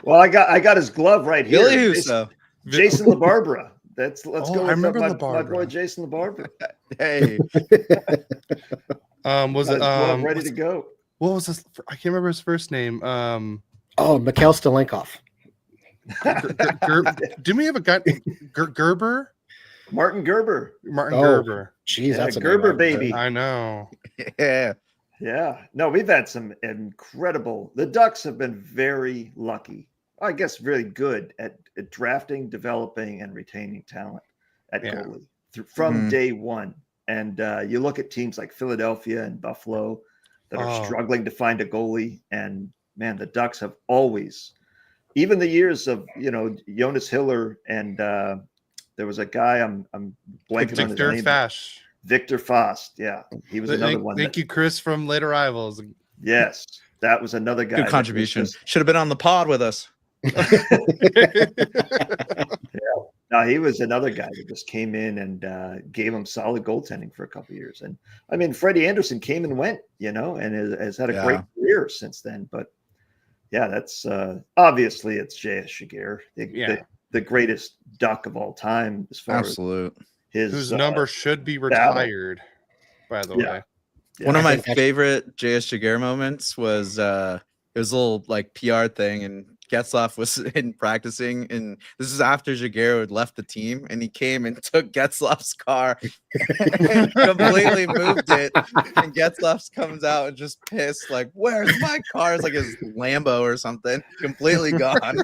Well, I got his glove right here. Billy Huso. Jason LaBarbera. Let's go. I With remember my LaBarbera. boy Jason LaBarbera. Hey. Was Got it his glove ready to go? what was his? I can't remember his first name. Oh, Mikhail Stalenkov. Didn't we have a guy Gerber? Martin Gerber. Martin Oh, Gerber. Geez, Yeah, that's a Gerber name I've heard. baby. I know. Yeah. Yeah. No, we've had some incredible. The Ducks have been very lucky. I guess really good at drafting, developing, and retaining talent at Yeah. goalie from Mhm. day one. And you look at teams like Philadelphia and Buffalo that are struggling to find a goalie. And man, the Ducks have always, even the years of Jonas Hiller and there was a guy I'm blanking on his Victor name. Fash. Victor Fost. Yeah, he was another one. Thank you, Chris from Late Arrivals. Yes, that was another guy. Good contribution. Should have been on the pod with us. No, he was another guy that just came in and gave him solid goaltending for a couple of years. And I mean, Freddie Anderson came and went, and has had a great career since then. But yeah, that's obviously it's J.S. Kjer, the greatest Duck of all time, as far Absolute. as whose number should be retired, by the way. Yeah, One of my think favorite J.S. Kjer moments was it was a little like PR thing, and Getzlaf was in practicing, and this is after Kjer had left the team, and he came and took Getzlaf's car and completely moved it. And Getzlaf comes out and just pissed, like, "Where's my car?" It's like his Lambo or something, completely gone.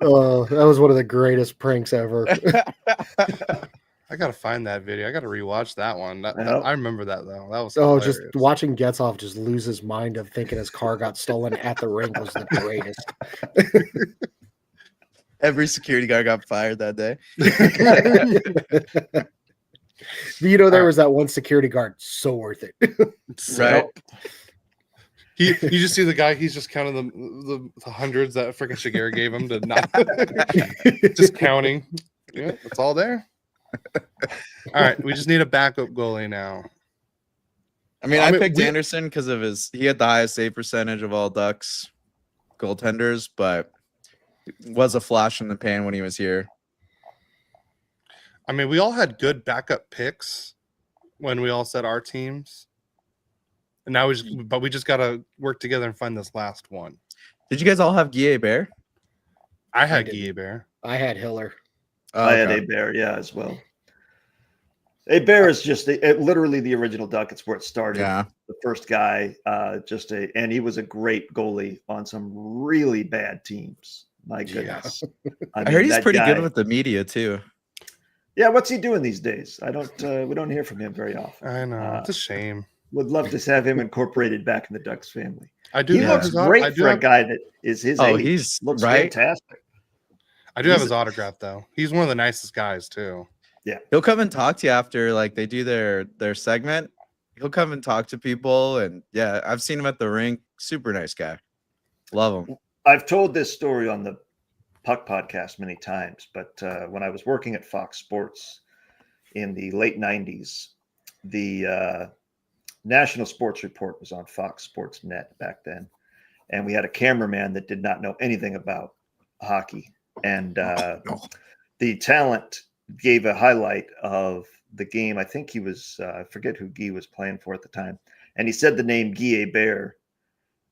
Oh, that was one of the greatest pranks ever. I gotta find that video. I gotta rewatch that one. I remember that though. That was just watching Getzlaf just lose his mind of thinking his car got stolen at the rink was the greatest. Every security guard got fired that day. There was that one security guard, so worth it. Right. You just see the guy. He's just counting the hundreds that freaking Kjer gave him to not just counting. Yeah, it's all there. All right, we just need a backup goalie now. I mean, I picked Anderson because of he had the highest save percentage of all Ducks goaltenders, but was a flash in the pan when he was here. I mean, we all had good backup picks when we all set our teams. And now we just got to work together and find this last one. Did you guys all have Guy Bear? I had Guy Bear. I had Hiller. I had Hebert, as well. Hebert is just literally the original Duck. It's where it started. Yeah. The first guy, and he was a great goalie on some really bad teams. My goodness. I heard he's pretty good with the media too. Yeah, what's he doing these days? We don't hear from him very often. I know. It's a shame. Would love to have him incorporated back in the Ducks family. I do. He looks great for a guy that is his age. He looks fantastic. I do have his autograph though. He's one of the nicest guys too. Yeah, he'll come and talk to you after like they do their segment. He'll come and talk to people, and yeah, I've seen him at the rink. Super nice guy. Love him. I've told this story on the Puck podcast many times, but when I was working at Fox Sports in the late 90s, the National Sports Report was on Fox Sports Net back then, and we had a cameraman that did not know anything about hockey. And the talent gave a highlight of the game. I think he was, I forget who Guy was playing for at the time. And he said the name Guy Hebert.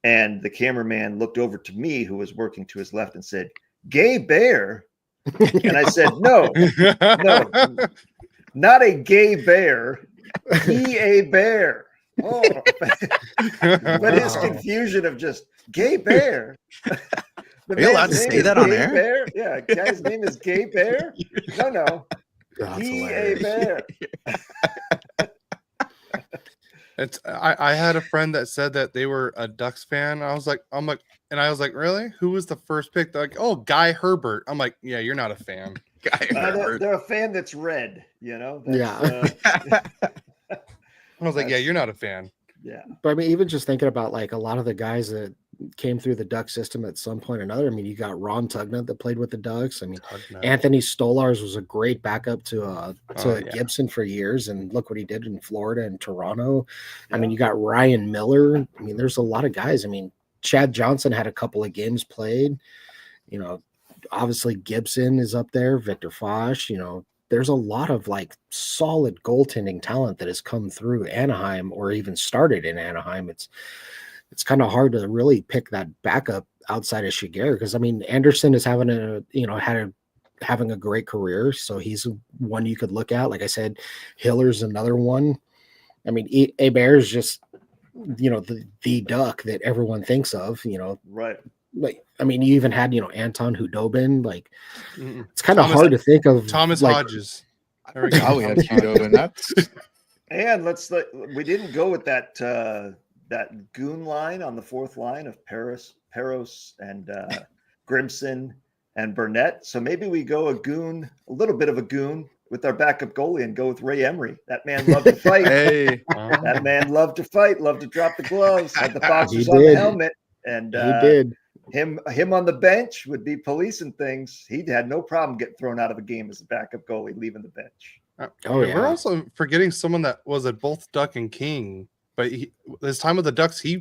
And the cameraman looked over to me, who was working to his left, and said, "Gay bear?" And I said, no, not a gay bear. Guy Hebert. Oh, but his confusion of just gay bear. Are you allowed to say that on air? Bear? Yeah, guy's name is Gay Bear. No. Guy Bear. I had a friend that said that they were a Ducks fan. I was like, really? Who was the first pick? They're like, oh, Guy Herbert. I'm like, yeah, you're not a fan. Guy Herbert. They're a fan that's red, Yeah. I was like, yeah, you're not a fan. Yeah. But I mean, even just thinking about like a lot of the guys that came through the Duck system at some point or another. I mean, you got Ron Tugnutt that played with the Ducks. I mean, Anthony Stolarz was a great backup to Gibson for years, and look what he did in Florida and Toronto. Yeah. I mean, you got Ryan Miller. I mean, there's a lot of guys. I mean, Chad Johnson had a couple of games played. You know, obviously Gibson is up there. Victor Foch. You know, there's a lot of like solid goaltending talent that has come through Anaheim or even started in Anaheim. It's kind of hard to really pick that backup outside of Kjer, because I mean Anderson is having a great career, so he's one you could look at. Like I said, Hiller's another one. I mean, Hebert's just, the duck that everyone thinks of, Right. Like, I mean, you even had, Anton Hudobin. Like, Mm-mm. it's kind of hard to think of Thomas like, Hodges. I forgot we had Hudobin. That's And we didn't go with that goon line on the fourth line of Peros and Grimson and Burnett. So maybe we go a little bit of a goon with our backup goalie and go with Ray Emery. That man loved to fight. hey. That man loved to fight, loved to drop the gloves, had the boxers He on the did. helmet. And he did. him on the bench would be policing things. He had no problem getting thrown out of a game as a backup goalie, leaving the bench. Oh, And yeah. we're also forgetting someone that was at both Duck and King, but his time with the Ducks, he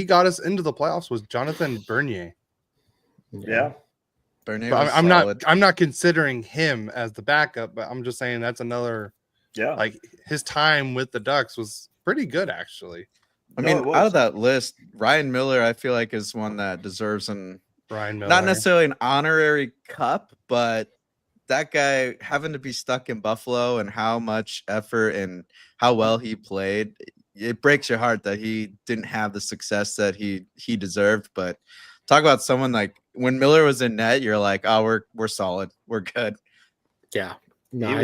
got us into the playoffs, was Jonathan Bernier. Yeah. Bernier But was I'm solid. not considering him as the backup, but I'm just saying that's another, like, his time with the Ducks was pretty good, actually. I No, mean, it was. out of that list, Ryan Miller, I feel like is one that deserves Ryan Miller. not necessarily an honorary cup, but that guy having to be stuck in Buffalo and how much effort and how well he played, it breaks your heart that he didn't have the success that he deserved. But talk about someone like when Miller was in net, you're like, oh, we're solid, we're good. Yeah. No,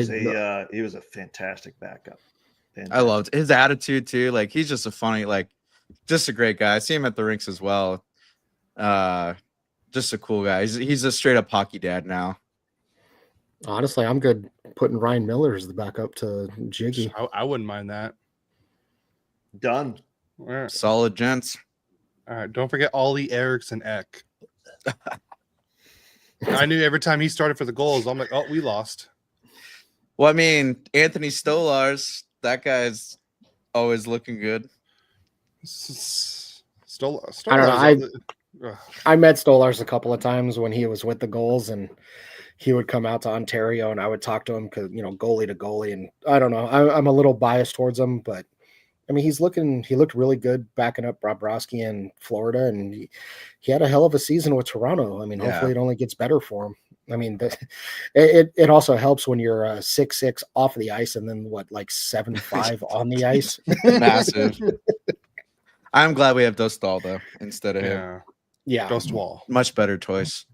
He was a fantastic backup. I loved his attitude too. Like he's just a funny, like just a great guy. I see him at the rinks as well. Just a cool guy. He's a straight up hockey dad now. honestly, I'm good putting Ryan Miller as the backup to Jiggy. I wouldn't mind that. Done. All right. Solid gents. All right. Don't forget Ollie Eriksson Ek. I knew every time he started for the goals, I'm like, oh, we lost. Well, I mean, Anthony Stolars, that guy's always looking good. Stolarz. I don't know. I met Stolars a couple of times when he was with the goals, and he would come out to Ontario, and I would talk to him because, goalie to goalie. And I don't know, I'm a little biased towards him, but I mean, he looked really good backing up Bobrovsky in Florida, and he had a hell of a season with Toronto. I mean, hopefully it only gets better for him. I mean, it also helps when you're 6'6" off the ice and then 7'5" on the ice. Massive. I'm glad we have Dostal though instead of him. Yeah, Dostal. Much better choice.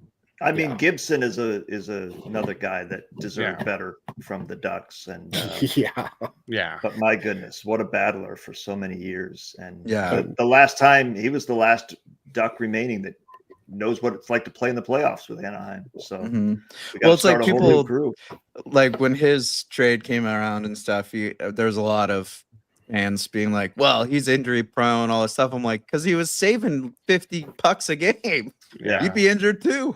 I mean, Gibson is another guy that deserved better from the Ducks, and yeah. But my goodness, what a battler for so many years! And the last time he was the last Duck remaining that knows what it's like to play in the playoffs with Anaheim. So, it's like people like when his trade came around and stuff. There was a lot of fans being like, "Well, he's injury prone, all this stuff." I'm like, because he was saving 50 pucks a game. Yeah, you'd be injured too.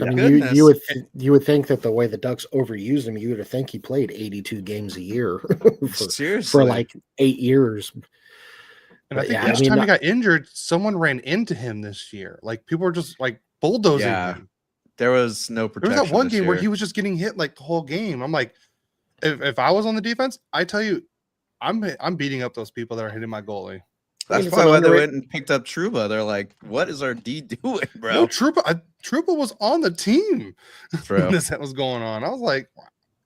I mean, you would think that the way the Ducks overused him, you would think he played 82 games a year for like 8 years. And I think each time he got injured, someone ran into him this year. Like people were just like bulldozing him. There was no protection. There was that one game where he was just getting hit like the whole game. I'm like, if I was on the defense, I tell you, I'm beating up those people that are hitting my goalie. That's probably why they went and picked up Trouba. They're like, what is our D doing, bro? No, Trouba was on the team when this was going on. I was like,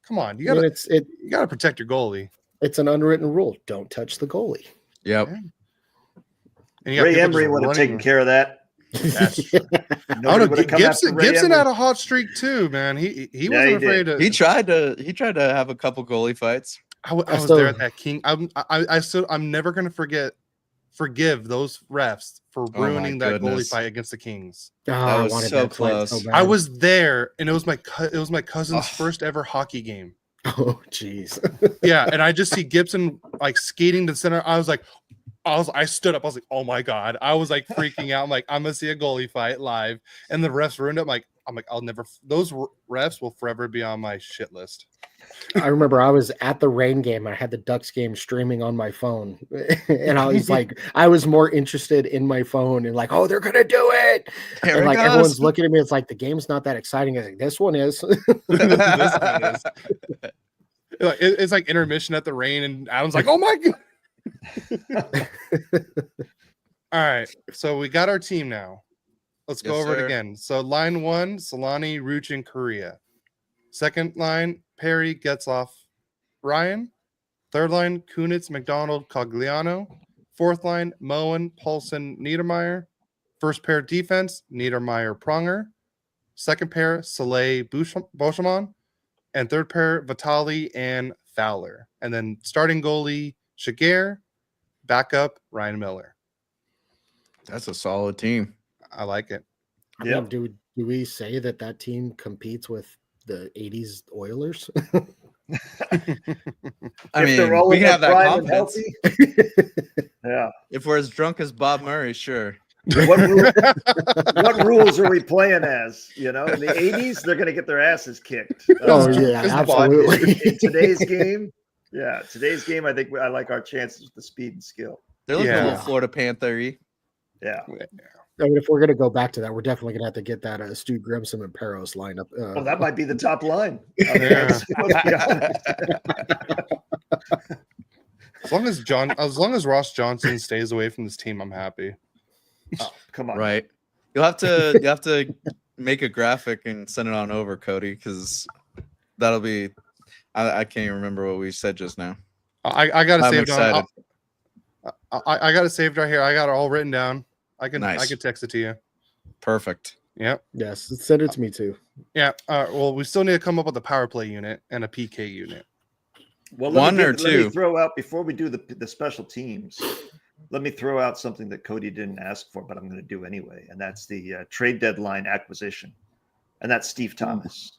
come on, you gotta protect your goalie. It's an unwritten rule. Don't touch the goalie. Yep. Yeah. Ray Emery would have taken care of that. That's true. Gibson had a hot streak too, man. He wasn't afraid to. He tried to have a couple goalie fights. I was there at that King. I'm never gonna forgive those refs for ruining that goalie fight against the Kings. That was so close. I was there, and it was my cousin's first ever hockey game. Oh, jeez. Yeah, and I just see Gibson like skating to the center. I stood up. I was like, oh my god! I was like freaking out. I'm like, I'm gonna see a goalie fight live, and the refs ruined it. I'm like, I'll never. Those refs will forever be on my shit list. I remember I was at the Rain game. I had the Ducks game streaming on my phone, and I was like, I was more interested in my phone and like, oh, they're gonna do it. And like everyone's looking at me. It's like the game's not that exciting. I think this one is. This one is. It's like intermission at the Rain, and Adam's like, oh my god. All right, so we got our team now. Let's go over it again. So line 1, Selanne, Ruch, and Korea. Second line, Perry, Getzlaf, Ryan. Third line, Kunitz, McDonald, Cogliano. Fourth line, Moen, Paulson, Niedermayer. First pair defense, Niedermayer, Pronger. Second pair, Soleil, Beauchemin. And third pair, Vitali and Fowler. And then starting goalie, Kjer. Backup, Ryan Miller. That's a solid team. I like it. I mean, do we say that team competes with the 80s Oilers? I mean, they're all we in can have that prime and confidence. Yeah. If we're as drunk as Bob Murray, sure. What rules are we playing as? In the 80s, they're going to get their asses kicked. Oh, yeah, absolutely. In today's game, I think I like our chances with the speed and skill. They're looking a Yeah. little Florida Panther-y. Yeah. I mean, if we're going to go back to that, we're definitely going to have to get that Stu Grimson and Peros lineup. Well, that might be the top line. Yeah. Let's be honest. As long as Ross Johnson stays away from this team, I'm happy. Oh, come on. Right. You have to make a graphic and send it on over, Cody, because that'll be. I can't even remember what we said just now. I got it I'm saved excited. on. I got it saved right here. I got it all written down. I can text it to you. Perfect. Yep. Yes, send it to me too. Yeah. Well, we still need to come up with a power play unit and a PK unit. Well, One or let two? me throw out before we do the special teams. Let me throw out something that Cody didn't ask for, but I'm going to do anyway, and that's the trade deadline acquisition, and that's Steve Thomas.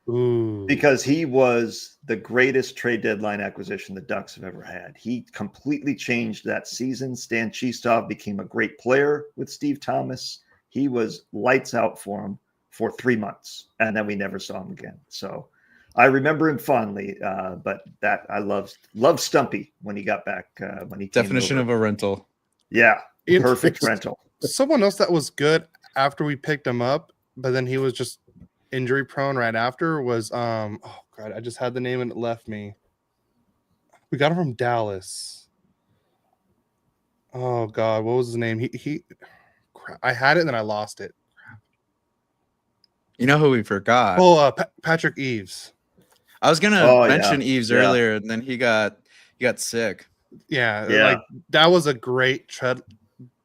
Ooh. Because he was the greatest trade deadline acquisition the Ducks have ever had. He completely changed that season. Stan Chistov became a great player with Steve Thomas. He was lights out for him for 3 months, and then we never saw him again. So I remember him fondly, but that I loved Stumpy when he got back. When he Definition of a rental. yeah, It- perfect rental. Someone else that was good after we picked him up, but then he was just injury prone right after was oh god, I just had the name and it left me. We got him from Dallas. Oh god, what was his name? He crap, I had it and then I lost it. You know who we forgot? Patrick Eves. I was gonna Oh, mention yeah. Eves Yeah. earlier, and then he got sick. Yeah, Yeah. like that was a great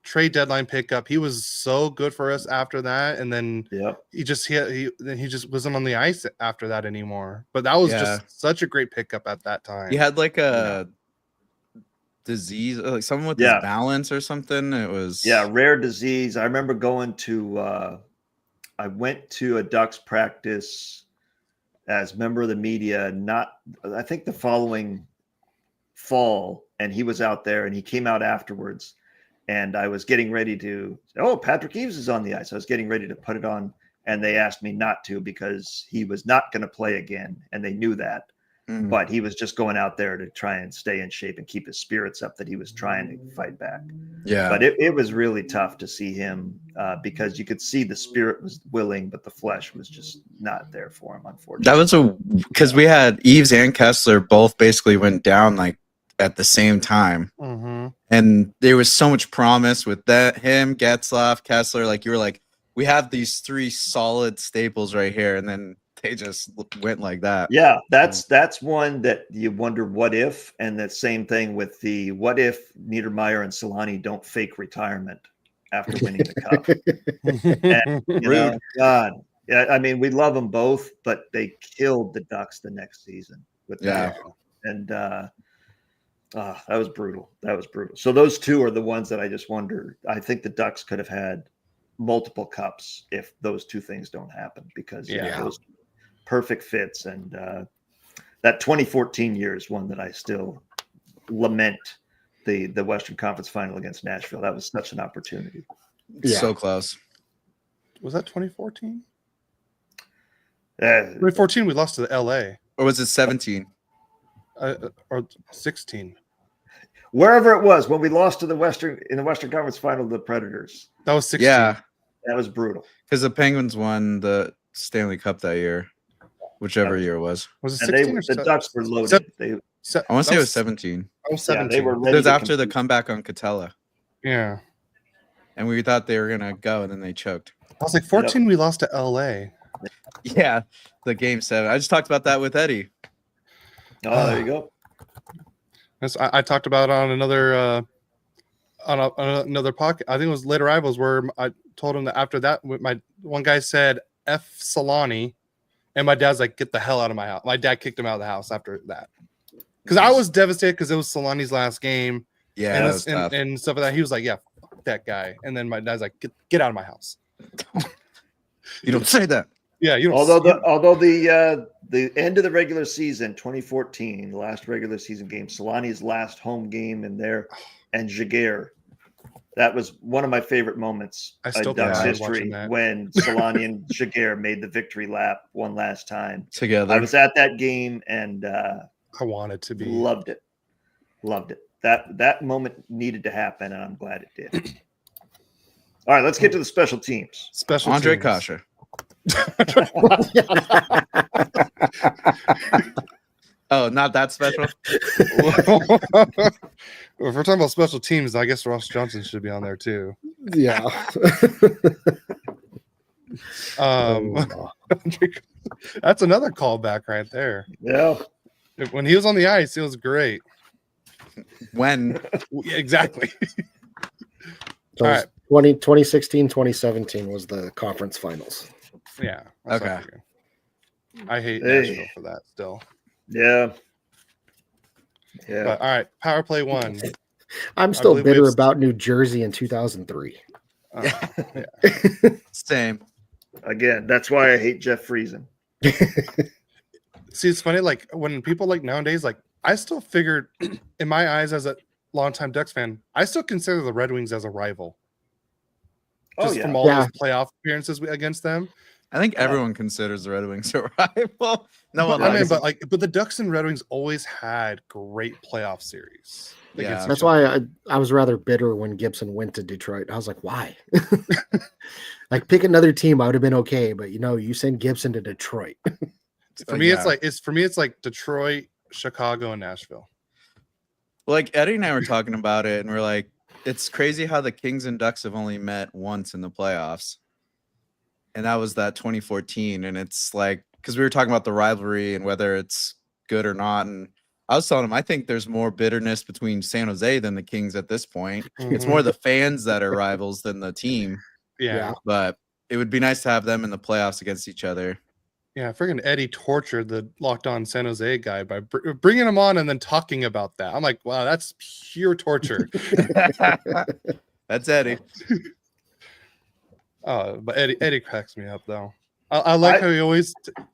trade deadline pickup. He was so good for us after that, and then Yep. he just wasn't on the ice after that anymore. But that was just such a great pickup at that time. He had like a disease, like someone with his balance or something. It was rare disease. I remember going to I went to a Ducks practice as member of the media, I think the following fall, and he was out there and he came out afterwards. And I was getting ready to, Patrick Eves is on the ice. I was getting ready to put it on, and they asked me not to because he was not going to play again, and they knew that. Mhm. But he was just going out there to try and stay in shape and keep his spirits up, that he was trying to fight back. Yeah. But it was really tough to see him because you could see the spirit was willing, but the flesh was just not there for him, unfortunately. That was because we had Eves and Kessler both basically went down like at the same time. Mm-hmm. And there was so much promise with that him, Getzlaf, Kessler. Like you were like, we have these three solid staples right here, and then they just went like that. Yeah, that's one that you wonder what if, and the same thing with the what if Niedermayer and Selanne don't fake retirement after winning the cup. And, Rude. God, yeah, I mean we love them both, but they killed the Ducks the next season with that. And that was brutal. That was brutal. So those two are the ones that I just wonder. I think the Ducks could have had multiple cups if those two things don't happen, because those perfect fits. And that 2014 year is one that I still lament, the Western Conference final against Nashville. That was such an opportunity. So close. Was that 2014? Uh, 2014, we lost to the LA. Or was it 17? Or 16. Wherever it was when we lost to the Western Conference final to the Predators. That was 16. Yeah, That was brutal. because the Penguins won the Stanley Cup that year, whichever year it was. Was it And 16 or the Ducks were loaded. They, I want to say it was 17. That was yeah, 17. they were It ready was to after the compete. comeback on Catella, Yeah. and we thought they were gonna go, and then they choked. I was like 14. We lost to LA. Yeah, the game 7. I just talked about that with Eddie. Oh, there you go. I talked about on another another podcast. I think it was Later Rivals where I told him that after that, my one guy said F Selanne, and my dad's like, get the hell out of my house. My dad kicked him out of the house after that because I was devastated because it was Selanne's last game. Yeah, and, that was tough. and stuff like that. He was like, yeah, fuck that guy. And then my dad's like, get out of my house. You don't say that. Yeah, you don't. Although the end of the regular season, 2014, the last regular season game, Selanne's last home game in there, and Kjer. That was one of my favorite moments in Ducks history when Selanne and Kjer made the victory lap one last time together. I was at that game and I wanted to be. Loved it. That moment needed to happen, and I'm glad it did. All right, let's get to the special teams. Andre Kasha. Oh, not that special. Well, if we're talking about special teams, I guess Ross Johnson should be on there too. Yeah. That's another callback right there. Yeah. When he was on the ice, it was great. When? Yeah, exactly. So All right. 2016, 2017 was the conference finals. Yeah. Okay. I hate Nashville for that still. Yeah. Yeah. But all right, power play 1. I'm still bitter about New Jersey in 2003. Yeah. Same. Again, that's why I hate Jeff Friesen. See, it's funny. Like when people like nowadays, like I still figured, in my eyes, as a longtime Ducks fan, I still consider the Red Wings as a rival. Just from all those playoff appearances against them. I think everyone considers the Red Wings a rival. No one. But the Ducks and Red Wings always had great playoff series. Yeah, that's why I was rather bitter when Gibson went to Detroit. I was like, why? Like pick another team, I would have been okay. But you send Gibson to Detroit. For me, it's like Detroit, Chicago, and Nashville. Like Eddie and I were talking about it, and we're like, it's crazy how the Kings and Ducks have only met once in the playoffs. And that was that 2014. And it's like, because we were talking about the rivalry and whether it's good or not. And I was telling him, I think there's more bitterness between San Jose than the Kings at this point. Mm-hmm. It's more the fans that are rivals than the team. Yeah. But it would be nice to have them in the playoffs against each other. Yeah, freaking Eddie tortured the Locked On San Jose guy by bringing him on and then talking about that. I'm like, wow, that's pure torture. That's Eddie. But Eddie cracks me up though. I like how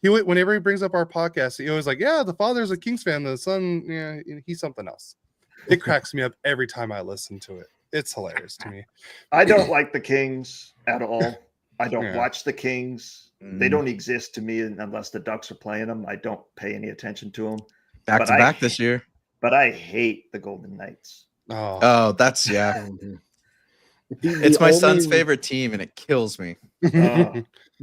whenever he brings up our podcast, he always like, yeah, the father's a Kings fan, the son, yeah, he's something else. It cracks me up every time I listen to it. It's hilarious to me. I don't like the Kings at all. I don't watch the Kings. They don't exist to me unless the Ducks are playing them. I don't pay any attention to them. Back to back this year. But I hate the Golden Knights. Oh, that's It's my son's favorite team, and it kills me.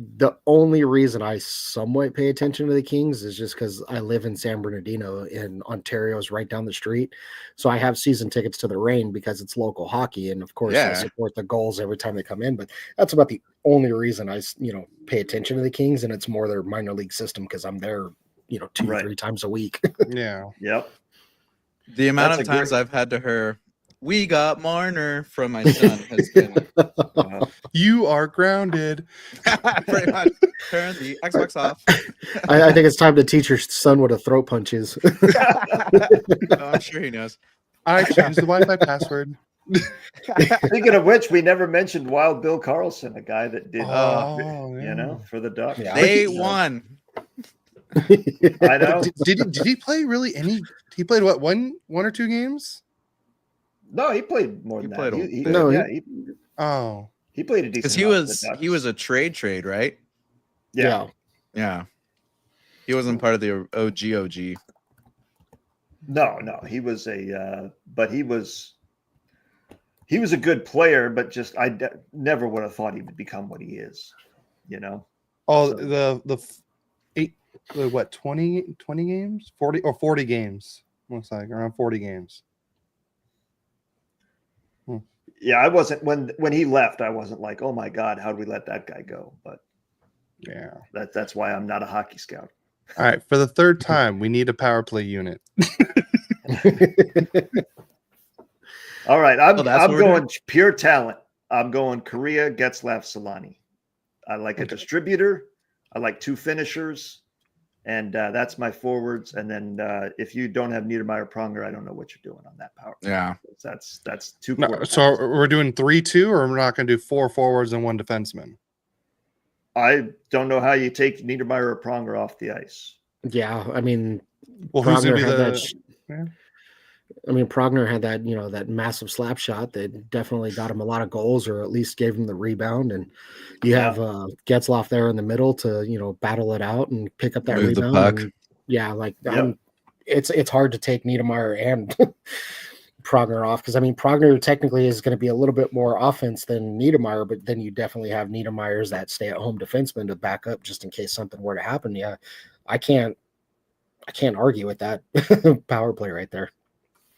The only reason I somewhat pay attention to the Kings is just because I live in San Bernardino, and Ontario is right down the street. So I have season tickets to the Reign because it's local hockey, and of course I support the goals every time they come in. But that's about the only reason I pay attention to the Kings, and it's more their minor league system because I'm there 2-3 times a week. Yeah. Yep. The amount of times I've had to hear, "We got Marner" from my son has been you are grounded. Pretty much. Turn the Xbox off. I think it's time to teach your son what a throat punch is. I'm sure he knows. I changed the Wi-Fi password. Speaking of which, we never mentioned Wild Bill Carlson, a guy that did for the Ducks. Yeah. They won. I know. Did he play really any? He played what, one or two games? No, he played more than that. He played a decent. Because he was a trade, right? Yeah. He wasn't part of the OG. No, he was but he was a good player, but just never would have thought he would become what he is. Oh, so. the 20 games, 40 games. Looks like around 40 games. Yeah, I wasn't when he left. I wasn't like, oh my God, how did we let that guy go? But Yeah. That's why I'm not a hockey scout. All right. For the third time, we need a power play unit. All right, I'm that's what we're going pure talent. I'm going Kjer, Getzlaf, Selanne. I like a distributor. I like 2 finishers, and that's my forwards. And then if you don't have Niedermayer, Pronger, I don't know what you're doing on that power play. Yeah. That's 2 No, quarterbacks. so we're doing 3-2, or we're not going to do 4 forwards and 1 defenseman. I don't know how you take Niedermayer or Pronger off the ice. Yeah, I mean, Well, who's going Pronger to be had the? that. Yeah. I mean, Pronger had that, that massive slap shot that definitely got him a lot of goals, or at least gave him the rebound. And you have Getzlaf there in the middle to, battle it out and pick up that Move the rebound. puck. And, yeah, it's hard to take Niedermayer and Pronger off, because I mean, Pronger technically is going to be a little bit more offense than Niedermayer, but then you definitely have Niedermayer's that stay-at-home defenseman to back up just in case something were to happen. Yeah, I can't argue with that power play right there.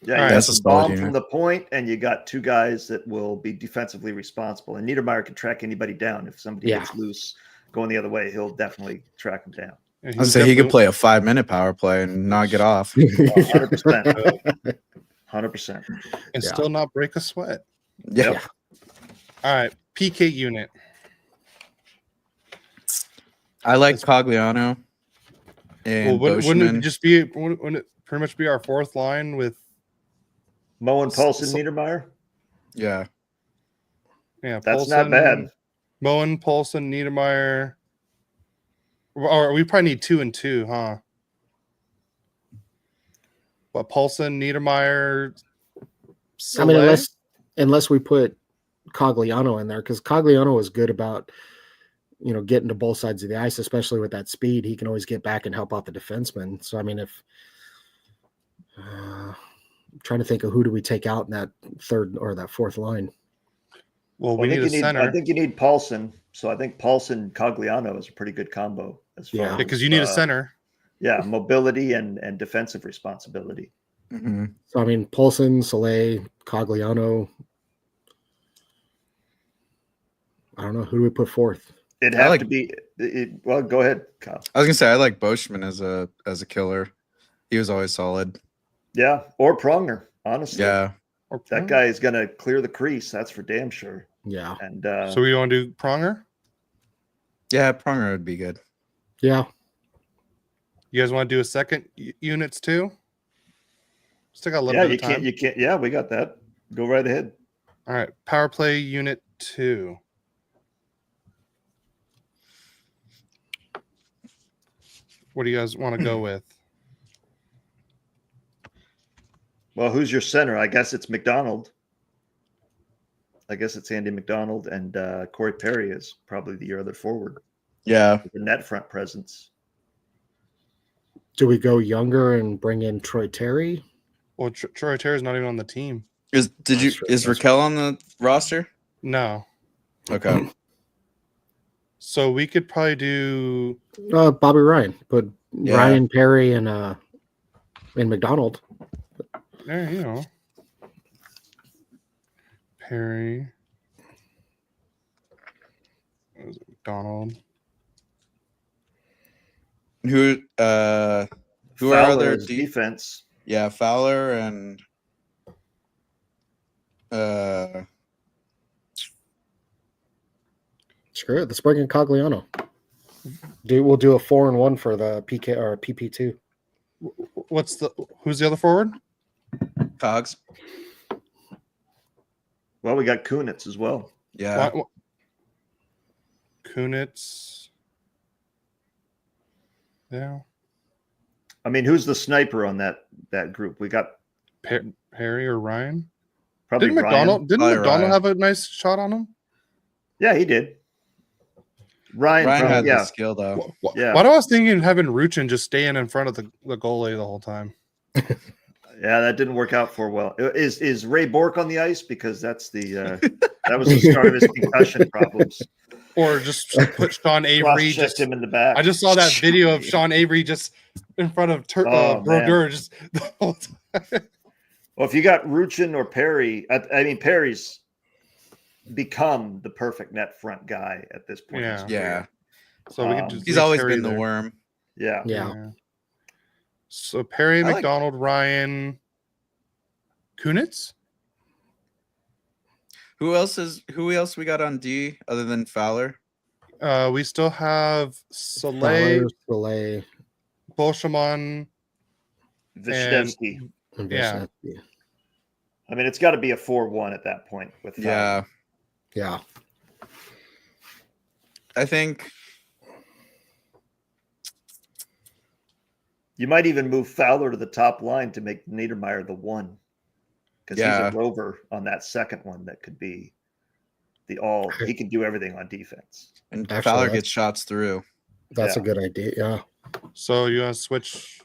Yeah, All right, you got that's a some solid bomb unit. from the point, and you got 2 guys that will be defensively responsible. And Niedermayer can track anybody down. If somebody gets loose going the other way, he'll definitely track them down. Yeah, I say he could play a 5-minute power play and not get off. 100%. 100%. and still not break a sweat. Yeah. All right, PK unit. I like Cogliano and Wouldn't Boschman. it just be? Wouldn't it pretty much be our 4th line with? Moen, Paulson, Niedermayer. Yeah. Yeah, That's not bad. Moen, Paulson, Niedermayer. Or we probably need 2 and 2, huh? But Paulson, Niedermayer. I mean, Selanne? unless we put Cogliano in there, because Cogliano is good about, getting to both sides of the ice, especially with that speed. He can always get back and help out the defenseman. So, I mean, if I'm trying to think of who do we take out in that 3rd or that 4th line. Well, we need a center. I think you need Paulson. So I think Paulson Cogliano is a pretty good combo as far as because you need a center. Yeah, mobility and defensive responsibility. Mm-hmm. So, I mean, Paulson, Selanne, Cogliano. I don't know. Who do we put 4th? It'd have to be. Well, go ahead, Kyle. I was gonna say I like Boschman as a killer. He was always solid. Yeah, or Pronger, honestly. Yeah. That guy is going to clear the crease. That's for damn sure. Yeah. And so we want to do Pronger? Yeah, Pronger would be good. Yeah. You guys want to do a second units too? Still got a little bit of time. You can't. Yeah, we got that. Go right ahead. All right, power play unit 2. What do you guys want to go with? Well, who's your center? I guess it's McDonald. I guess it's Andy McDonald, and Corey Perry is probably your other forward. Yeah. The net front presence. Do we go younger and bring in Troy Terry? Well, Troy Terry's not even on the team. Is Raquel on the roster? No. Okay. So we could probably do Bobby Ryan. Put Ryan, Perry, and McDonald. Yeah, Perry, McDonald. Who are other defense? Yeah, Fowler and Screw it. Let's bring in Cogliano. We'll do a 4-1 for the PK or PP2. Who's the other forward? Cogs. Well, we got Kunitz as well. Yeah. Kunitz. Yeah. I mean, who's the sniper on that group? We got Perry or Ryan? Probably Didn't McDonald Ryan. have a nice shot on him? Yeah, he did. Ryan had the skill though. Yeah. Why do I was thinking of having Ruchin just staying in front of the goalie the whole time? Yeah, that didn't work out for well. Is Ray Bork on the ice? Because that's that was the start of his concussion problems. Or just put Sean Avery Just him in the back. I just saw that video of Sean Avery just in front of Brodeur just the whole time. Well, if you got Ruchin or Perry, I mean Perry's become the perfect net front guy at this point. Yeah. So we can just He's leave always Perry been the there. worm. Yeah. Yeah. So Perry, I like- McDonald, Ryan, Kunitz. Who else we got on D other than Fowler? We still have Soleil, Fowler, Soleil, Bolshemon. Vishnevsky. and Yeah. Vishnevsky. I mean, it's got to be a 4-1 at that point with Fowler. Yeah, Yeah. I think You might even move Fowler to the top line to make Niedermayer the 1. Because he's Yeah. a rover on that second one that could be he can do everything on defense. and Actually, Fowler that's- gets shots through. That's Yeah. a good idea. Yeah. So you want to switch?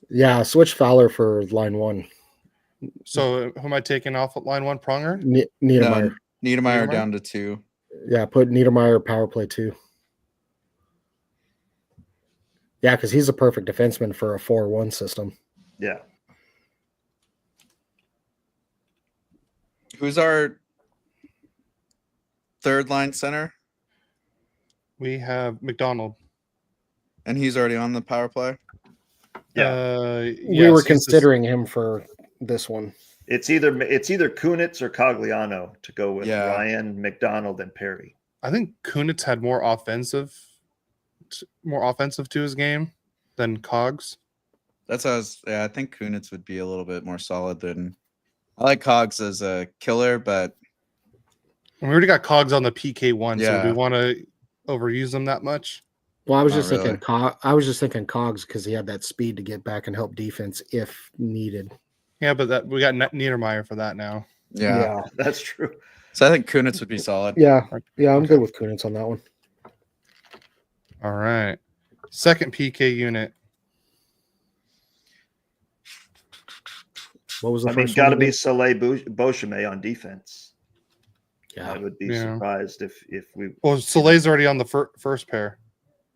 Yeah. Switch Fowler for line 1. So who am I taking off at line 1? Pronger? Niedermayer. Niedermayer Niedermayer? down to 2. Yeah. Put Niedermayer power play 2. Yeah, because he's a perfect defenseman for a 4-1 system. Yeah. Who's our third line center? We have McDonald. And he's already on the power play. Yeah. We were considering him for this one. It's either Kunitz or Cogliano to go with Yeah. Ryan, McDonald, and Perry. I think Kunitz had more offensive to his game than Cogs. That's how I think Kunitz would be a little bit more solid than I like Cogs as a killer, but We already got Cogs on the PK1, so Yeah. do we want to overuse them that much? Well, I was Not just really. thinking I was just thinking Cogs because he had that speed to get back and help defense if needed. Yeah, but we got Niedermayer for that now. yeah. That's true. So I think Kunitz would be solid. Yeah. I'm good with Kunitz on that one. All right. Second PK unit. What was the I mean, first got to one be again? Soleil Beauchemin on defense. Yeah. I would be Yeah. surprised if we. Well, Soleil's already on the first pair.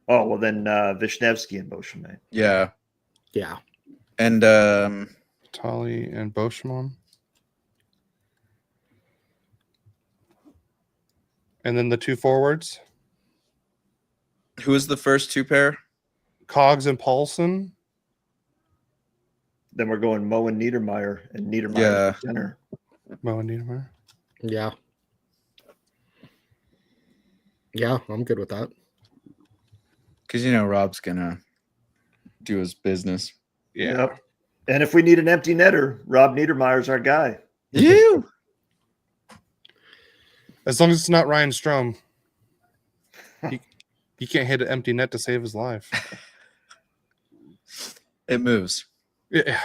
Oh well, then Vishnevsky and Beauchemin. Yeah. Yeah. And Tolly and Boschman. And then the two forwards, who was the first two pair? Cogs and Paulson. Then we're going Mo and Niedermayer, and Niedermayer Yeah. at center. Mo and Niedermayer. Yeah. Yeah, I'm good with that. Because Rob's gonna do his business. Yeah. Yep. And if we need an empty netter, Rob Niedermayer's our guy. You. As long as it's not Ryan Strom. He can't hit an empty net to save his life. It moves. Yeah.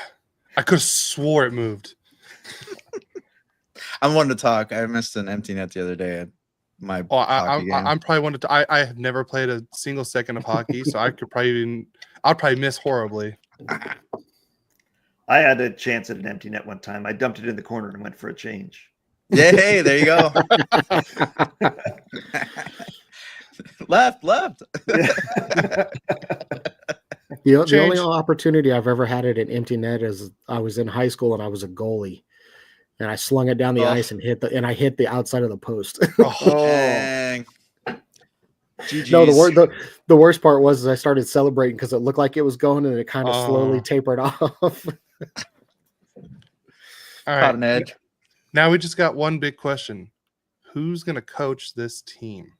I could have swore it moved. I'm one to talk. I missed an empty net the other day at my hockey game. I'm probably one to. I have never played a single second of hockey, so I'd probably miss horribly. I had a chance at an empty net one time. I dumped it in the corner and went for a change. Yeah, hey, there you go. left. The only opportunity I've ever had at an empty net is I was in high school and I was a goalie, and I slung it down the ice and hit the outside of the post. Dang. GG's. No, the worst part was I started celebrating because it looked like it was going and it kind of slowly tapered off. All Caught right. an edge. Now we just got one big question: who's going to coach this team?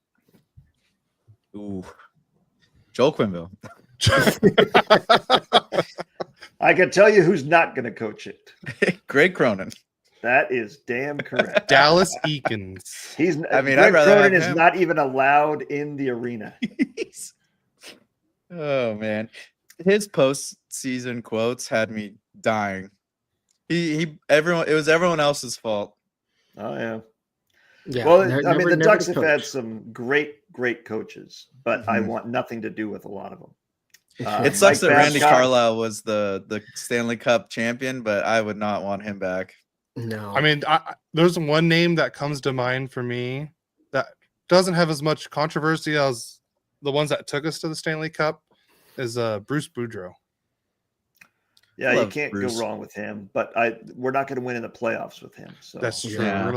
Ooh. Joel Quinville. I can tell you who's not going to coach it. Greg Cronin. That is damn correct. Dallas Eakins. I'd Greg rather have Cronin is him. not even allowed in the arena. Oh man. His postseason quotes had me dying. It was everyone else's fault. Oh yeah. Yeah. Well, never- I mean, the never Ducks to have had coach. some great coaches, but I Mhm. want nothing to do with a lot of them. It sucks Mike that Randy Babcock- Carlisle was the Stanley Cup champion, but I would not want him back. No. I mean, there's one name that comes to mind for me that doesn't have as much controversy as the ones that took us to the Stanley Cup is Bruce Boudreau. Yeah, you Love can't Bruce. go wrong with him. But we're not going to win in the playoffs with him. So That's true. Yeah. We're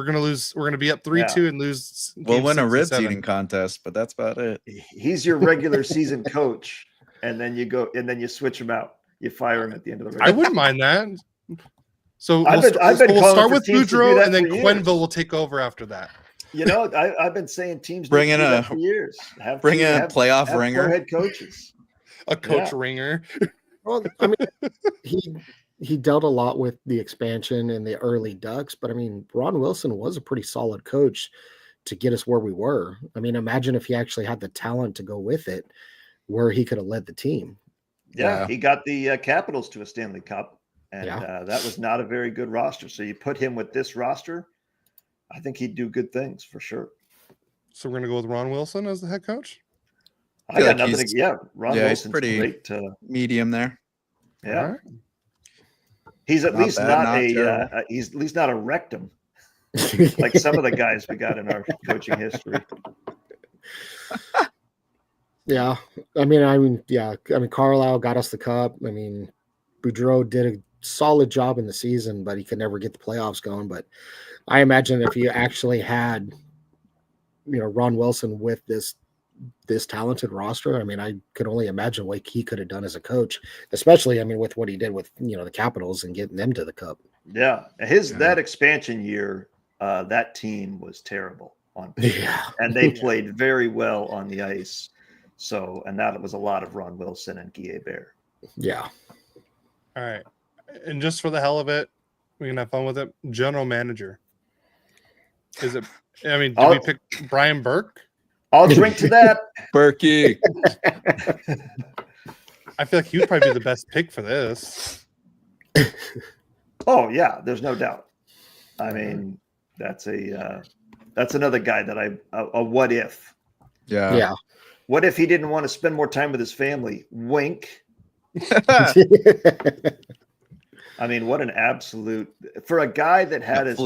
gonna lose. We're gonna be up 3-2 and lose. We'll game win a 6 and ribs 7. eating contest, but that's about it. he's your regular season coach, and then you switch him out. You fire him at the end of the I regular. wouldn't mind that. So I've we'll, been we'll calling start for with teams to do Boudreaux, that and then for years. Quenneville will take over after that. You know, I've been saying teams Bring need to in do that a- for years. bring in a playoff have ringer. co-head coaches. A coach Yeah. ringer. Well, I mean, he dealt a lot with the expansion and the early Ducks, but I mean, Ron Wilson was a pretty solid coach to get us where we were. I mean, imagine if he actually had the talent to go with it, where he could have led the team. Yeah, Yeah. he got the Capitals to a Stanley Cup, and Yeah. that was not a very good roster. So you put him with this roster, I think he'd do good things for sure. So we're gonna go with Ron Wilson as the head coach. I feel got like nothing. he's- Ron he's Wilson's pretty great. Medium there. Yeah, All right. he's at Not least bad, not not a. terrible. He's at least not a rectum like some of the guys we got in our coaching history. Yeah. I mean, Carlisle got us the cup. I mean, Boudreaux did a solid job in the season, but he could never get the playoffs going. But I imagine if you actually had, Ron Wilson with this talented roster, I mean, I could only imagine what he could have done as a coach, especially, I mean, with what he did with, the Capitals and getting them to the cup. Yeah, that expansion year, that team was terrible on paper, Yeah. and they played very well on the ice. So, and that was a lot of Ron Wilson and Guy Bear. Yeah. All right. And just for the hell of it, we can have fun with it. General manager. Is it? I mean, did we pick Brian Burke? I'll drink to that. Berkey. I feel like he would probably be the best pick for this. Oh yeah, there's no doubt. I mean, that's another guy that a what if. Yeah. Yeah. What if he didn't want to spend more time with his family? Wink. I mean, what an absolute for a guy that had as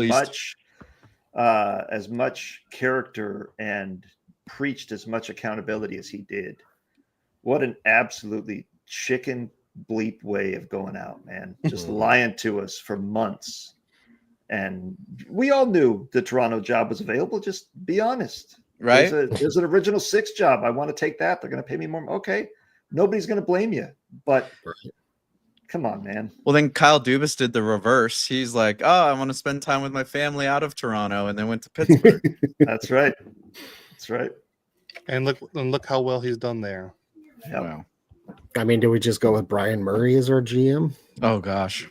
much character and preached as much accountability as he did. What an absolutely chicken bleep way of going out, man. Just lying to us for months. And we all knew the Toronto job was available. Just be honest. Right? There's an original 6 job. I want to take that. They're going to pay me more. Okay. Nobody's going to blame you. But come on, man. Well, then Kyle Dubas did the reverse. He's like, oh, I want to spend time with my family out of Toronto, and then went to Pittsburgh. That's right. That's right. And look how well he's done there. Yep. Wow. I mean, do we just go with Brian Murray as our GM? Oh, gosh.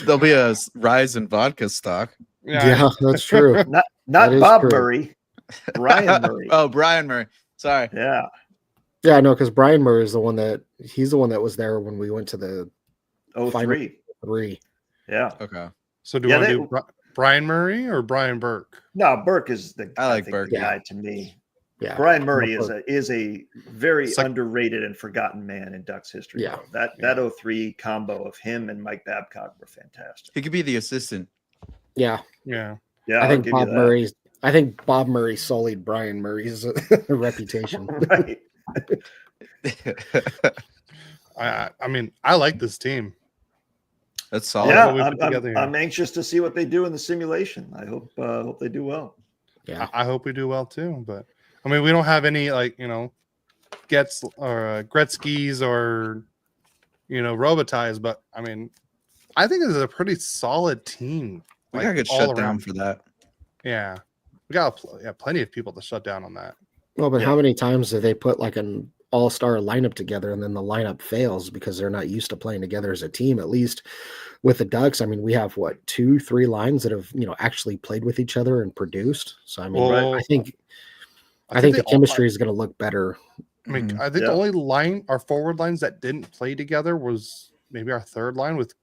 There'll be a rise in vodka stock. Yeah, that's true. Not That is Bob true. Murray. Brian Murray. Oh, Brian Murray. Sorry. Yeah. Yeah, no, because Brian Murray is the one that was there when we went to the 03. 3. Yeah. Okay. So do we want to do Brian Murray or Brian Burke? No, Burke is I like think Burke, the yeah. guy to me. Yeah. Brian Murray Burke. is a very It's like- underrated and forgotten man in Ducks history. Yeah. That 03 combo of him and Mike Babcock were fantastic. He could be the assistant. Yeah. Yeah. Yeah, I I'll think give you Bob Murray sullied Brian Murray's reputation. that. Right. I mean, I like this team. That's solid. Yeah, what we put together here. I'm anxious to see what they do in the simulation. I hope they do well. Yeah. I hope we do well too. But I mean, we don't have any Gets or Gretzky's or Robitaille's, but I mean, I think this is a pretty solid team. We gotta get all shut down around. for that. Yeah, we got plenty of people to shut down on that. Well, but how many times do they put like an all-star lineup together and then the lineup fails because they're not used to playing together as a team? At least with the Ducks, I mean, we have 2-3 lines that have actually played with each other and produced. So I mean, Well, I think they the all- chemistry is going to look better. I mean, Mhm. I think Yeah. the only our forward lines that didn't play together was maybe our third line with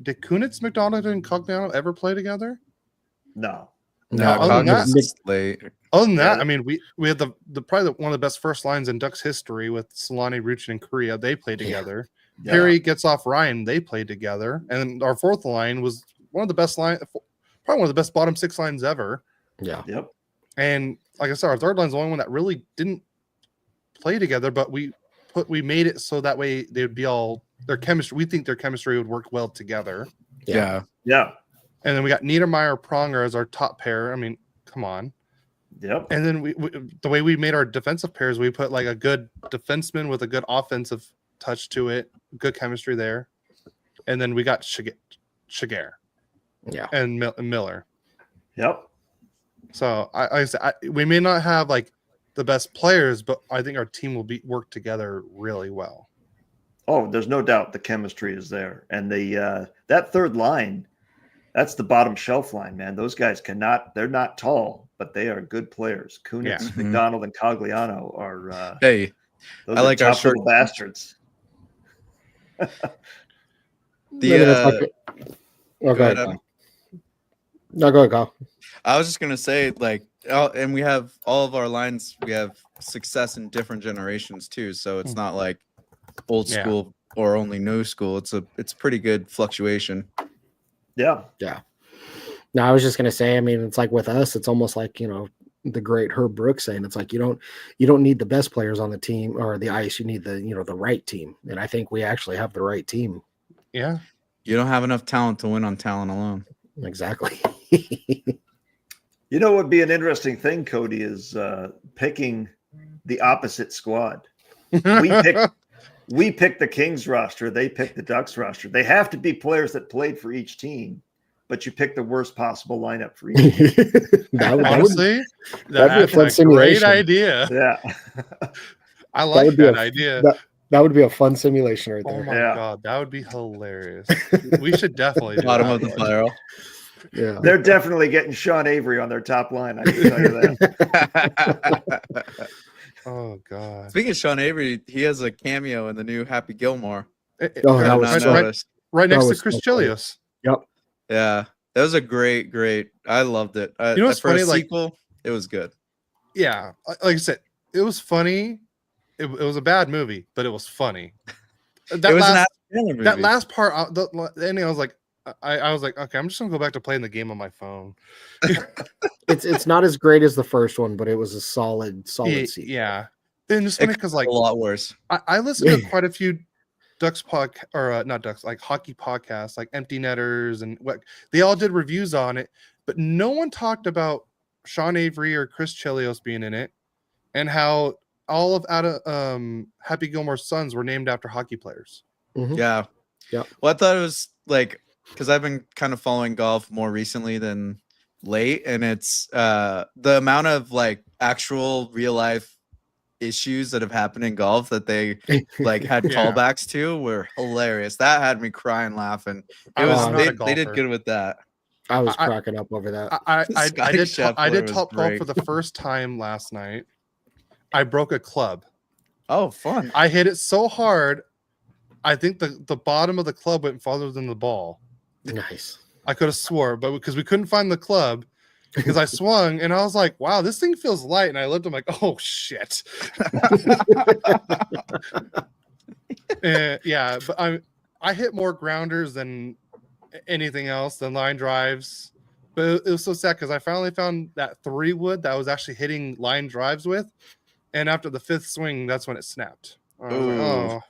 did Kunitz, McDonald, and Cogliano ever play together? No. No, other than that- Cogniz is late. Other than that, Yeah. I mean, we had the probably one of the best first lines in Ducks history with Selanne, Ruchin, and Korea. They played together. Yeah. Perry gets off Ryan. They played together, and our fourth line was one of the best probably one of the best bottom 6 lines ever. Yeah. And like I said, our third line's the only one that really didn't play together, but we we made it so that way they would be all their chemistry. We think their chemistry would work well together. Yeah. And then we got Niedermayer Pronger as our top pair. I mean, come on. Yep. And then we the way we made our defensive pairs, we put like a good defenseman with a good offensive touch to it, good chemistry there. And then we got Kjer. Yeah. And Miller. Yep. So we may not have like the best players, but I think our team will work together really well. Oh, there's no doubt the chemistry is there. And that third line, that's the bottom shelf line, man. Those guys they're not tall, but they are good players. Kunitz, McDonald, and Cogliano are Hey, those I like are our top shirt little bastards. Go ahead. Adam. No, go ahead, Kyle. I was just gonna say, like, and we have all of our lines. We have success in different generations too, so it's not like old school or only new school. It's pretty good fluctuation. Yeah. No, I was just gonna say. I mean, it's like with us, it's almost like the great Herb Brooks saying, it's like you don't need the best players on the team or the ice. You need the right team, and I think we actually have the right team. Yeah. You don't have enough talent to win on talent alone. Exactly. What would be an interesting thing, Cody, is picking the opposite squad. We picked the Kings roster. They picked the Ducks roster. They have to be players that played for each team, but you pick the worst possible lineup for each team. Honestly, that'd be a fun great simulation. idea. Yeah. I like that idea. That would be a fun simulation right there. Oh my God, that would be hilarious. We should definitely do Bottom that of the one. barrel. Yeah. They're definitely getting Sean Avery on their top line. I can tell you that. Oh God. Speaking of Sean Avery, he has a cameo in the new Happy Gilmore. Oh, that was right next that to was Chris so Chelios. Yep. Yeah, that was a great. I loved it. You know what's for funny? a sequel, it was good. Yeah, like I said, it was funny. It was a bad movie, but it was funny. That last part, the ending, I was like, okay, I'm just gonna go back to playing the game on my phone. It's not as great as the first one, but it was a solid sequel. Yeah, and it's funny because like a lot worse. I listened to quite a few Ducks not Ducks, like hockey podcasts, like Empty Netters, and what they all did reviews on it, but no one talked about Sean Avery or Chris Chelios being in it, and how all of Happy Gilmore's sons were named after hockey players. Mm-hmm. Yeah. Well, I thought it was like, because I've been kind of following golf more recently than late, and it's the amount of like actual real life issues that have happened in golf that they like had callbacks to were hilarious. That had me crying laughing. They did good with that. I was cracking up over that. I did top golf for the first time last night. I broke a club. Oh, fun. I hit it so hard, I think the bottom of the club went farther than the ball. Nice. I could have swore, but because we couldn't find the club, because I swung and I was like, wow, this thing feels light. And I looked, I'm like, oh shit. Yeah, but I hit more grounders than anything else, than line drives. But it was so sad because I finally found that 3-wood that I was actually hitting line drives with. And after the 5th swing, that's when it snapped. I was like, oh.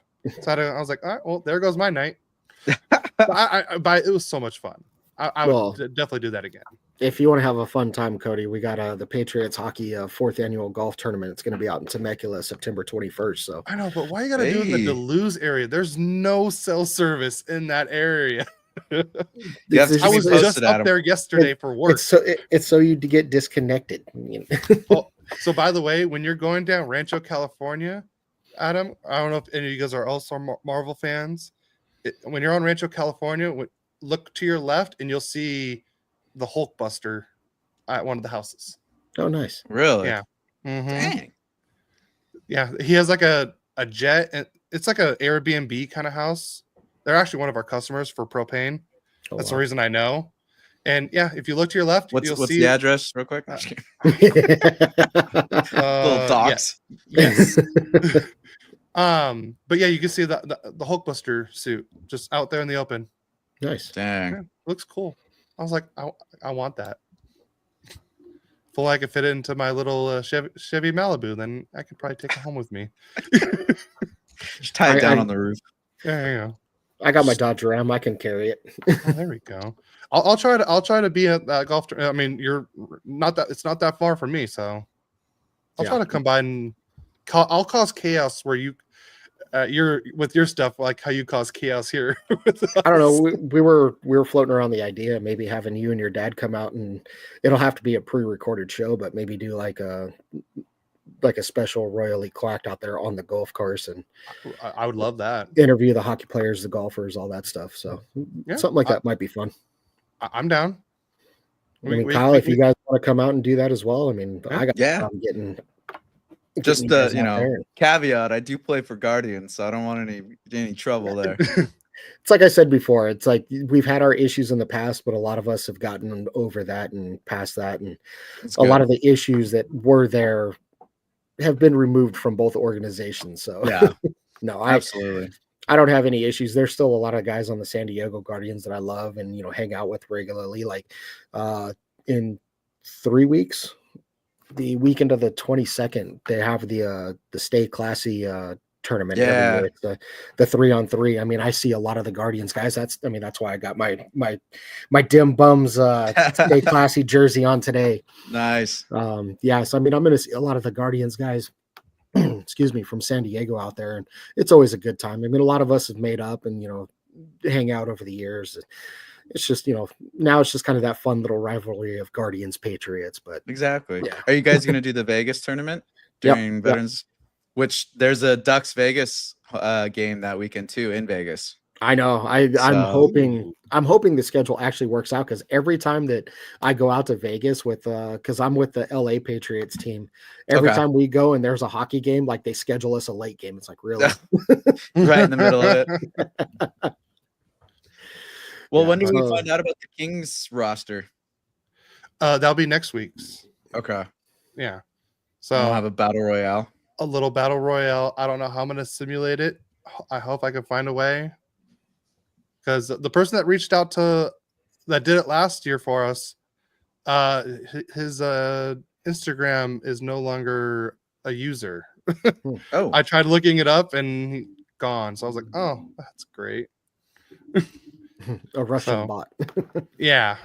So I was like, all right, well, there goes my night. But it was so much fun. I would definitely do that again. If you want to have a fun time, Cody, we got the Patriots Hockey 4th annual golf tournament. It's going to be out in Temecula, September 21st. So I know, but why you got to do it in the Duluth area? There's no cell service in that area. I was just up there yesterday for work. It's so you get disconnected. So by the way, when you're going down Rancho, California, Adam, I don't know if any of you guys are also Marvel fans. When you're on Rancho, California, look to your left and you'll see the Hulkbuster at one of the houses. Oh, nice. Really? Yeah. Mm-hmm. Dang. Yeah, he has like a jet, and it's like an Airbnb kind of house. They're actually one of our customers for propane. That's the reason I know. And yeah, if you look to your left, what's see the address, real quick? Little docs. Yes. But yeah, you can see the Hulkbuster suit just out there in the open. Nice. Dang. Yeah, looks cool. I was like, I want that. If I could fit it into my little Chevy Malibu, then I could probably take it home with me. Just tie it down I- on the roof. There you go. I got my Dodge Ram. I can carry it. Oh, there we go. I'll try to be at that golf. I mean, you're not that. It's not that far from me, so I'll try to combine. I'll cause chaos where you're with your stuff, like how you cause chaos here. I don't know. We were floating around the idea of maybe having you and your dad come out, and it'll have to be a pre-recorded show, but maybe do like a special royally clacked out there on the golf course, and I would love that. Interview the hockey players, the golfers, all that stuff. So something like that might be fun. I'm down. I mean, Kyle, if you guys want to come out and do that as well, I mean, I got getting just you guys out the there. caveat, I do play for Guardians, so I don't want any trouble there. It's like I said before, it's like we've had our issues in the past, but a lot of us have gotten over that and past that, and a lot of the issues that were there have been removed from both organizations. So yeah, no, absolutely. I don't have any issues. There's still a lot of guys on the San Diego Guardians that I love and, hang out with regularly. Like in 3 weeks, the weekend of the 22nd, they have the Stay Classy tournament. Yeah. Every year. The 3-on-3. I mean, I see a lot of the Guardians guys. That's why I got my dim bums Stay Classy jersey on today. Nice. So I'm going to see a lot of the Guardians guys excuse me, from San Diego out there. And it's always a good time. I mean, a lot of us have made up and, hang out over the years. It's just, now it's just kind of that fun little rivalry of Guardians Patriots, but exactly. Yeah. Are you guys going to do the Vegas tournament during Veterans? Which there's a Ducks Vegas game that weekend too in Vegas. I know. I'm hoping the schedule actually works out, because every time that I go out to Vegas with because I'm with the LA Patriots team, every time we go and there's a hockey game, like they schedule us a late game. It's like, really? Right in the middle of it. Well, when do we find out about the Kings roster? That'll be next week's. Okay. Yeah. So I'll have a battle royale. A little battle royale. I don't know how I'm going to simulate it. I hope I can find a way. Because the person that reached out that did it last year for us, his Instagram is no longer a user. Oh, I tried looking it up and he gone. So I was like, oh, that's great. A Russian bot. Yeah.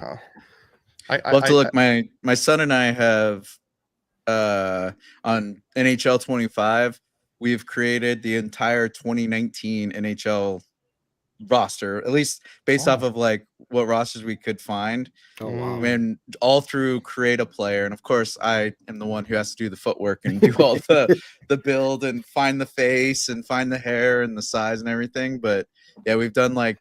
I'll have to look. My son and I have on NHL 25, we've created the entire 2019 NHL roster, at least based off of like what rosters we could find. Oh wow. And all through create a player, and of course I am the one who has to do the footwork and do all the build and find the face and find the hair and the size and everything. But yeah, we've done like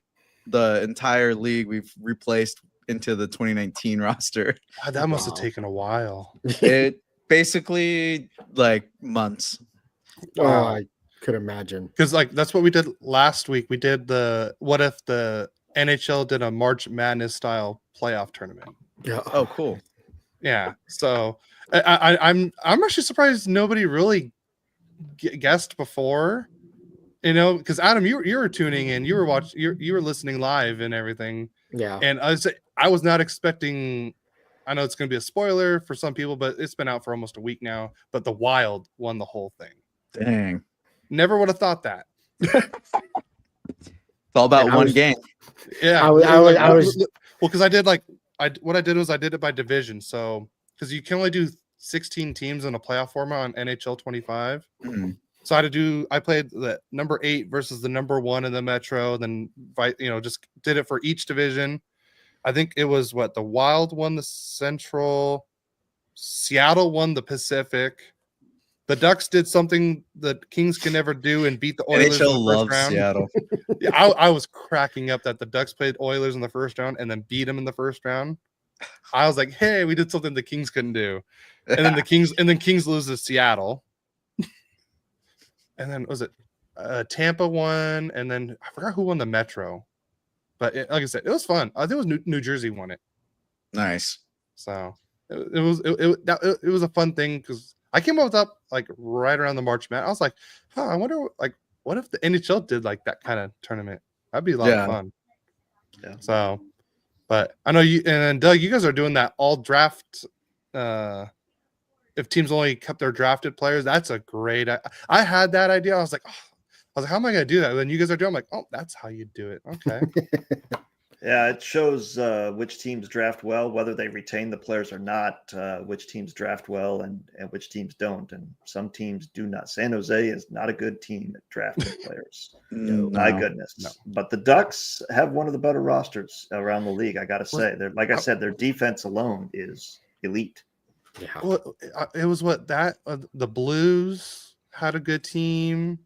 the entire league, we've replaced into the 2019 roster. God, that must have taken a while. It basically like months. I could imagine, because like that's what we did last week. We did what if the NHL did a March Madness style playoff tournament. Yeah. Oh, cool. Yeah. So I'm actually surprised nobody really guessed before. Because Adam, you were tuning in, you were watching, you were listening live and everything. Yeah. And I was not expecting. I know it's going to be a spoiler for some people, but it's been out for almost a week now. But the Wild won the whole thing. Dang. Never would have thought that. It's all about one game. Yeah. I was well, because I did what I did was I did it by division. So because you can only do 16 teams in a playoff format on NHL 25. Mm-hmm. So I played the number 8 versus the number 1 in the Metro, then just did it for each division. I think it was the Wild won the Central, Seattle won the Pacific. The Ducks did something that Kings can never do and beat the Oilers NHL in the first loves round. Seattle. Yeah, I was cracking up that the Ducks played Oilers in the first round and then beat them in the first round. I was like, hey, we did something the Kings couldn't do. And then the Kings lose to Seattle. And then was it Tampa won, and then I forgot who won the Metro. But like I said, it was fun. I think it was New Jersey won it. Nice. So it was a fun thing because I came up with like right around the March Madness. I was like, I wonder what if the NHL did like that kind of tournament? That'd be a lot of fun. Yeah. So, but I know you and then Doug, you guys are doing that all draft. If teams only kept their drafted players, that's a great. I had that idea. I was like, was like, how am I going to do that? And then you guys are doing. I'm like, oh, that's how you do it. Okay. Yeah, it shows which teams draft well, whether they retain the players or not, which teams draft well and which teams don't. And some teams do not. San Jose is not a good team at drafting players. No. My goodness. No. But the Ducks have one of the better rosters around the league, I got to say. They're, like I said, their defense alone is elite. Yeah. Well, it was the Blues had a good team.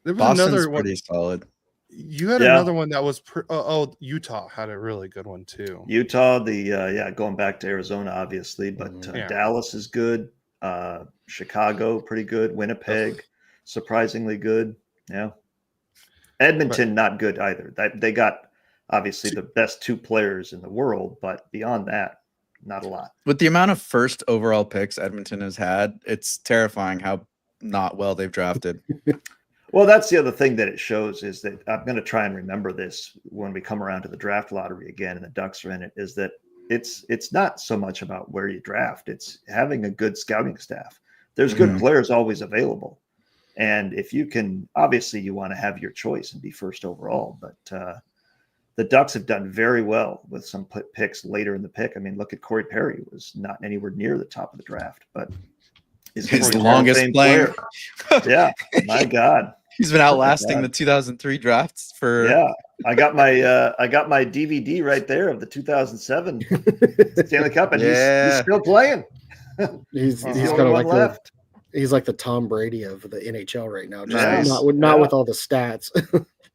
There was Boston's another one. pretty solid. You had another one that was Utah had a really good one too. Utah, going back to Arizona, obviously, but Yeah. Dallas is good. Chicago, pretty good. Winnipeg, surprisingly good. Yeah. Edmonton, not good either. They got obviously the best 2 players in the world, but beyond that, not a lot. With the amount of first overall picks Edmonton has had, it's terrifying how not well they've drafted. Well, that's the other thing that it shows is that I'm going to try and remember this when we come around to the draft lottery again and the Ducks are in it, is that it's not so much about where you draft. It's having a good scouting staff. There's good players always available. And if you can, obviously you want to have your choice and be first overall, but the Ducks have done very well with some picks later in the pick. I mean, look at Corey Perry, who was not anywhere near the top of the draft, but he's the longest player. Yeah, my God. He's been outlasting the 2003 drafts for. Yeah, I got my DVD right there of the 2007 Stanley Cup, and he's still playing. He's the kind only of one like left. He's like the Tom Brady of the NHL right now, just Nice. not with all the stats.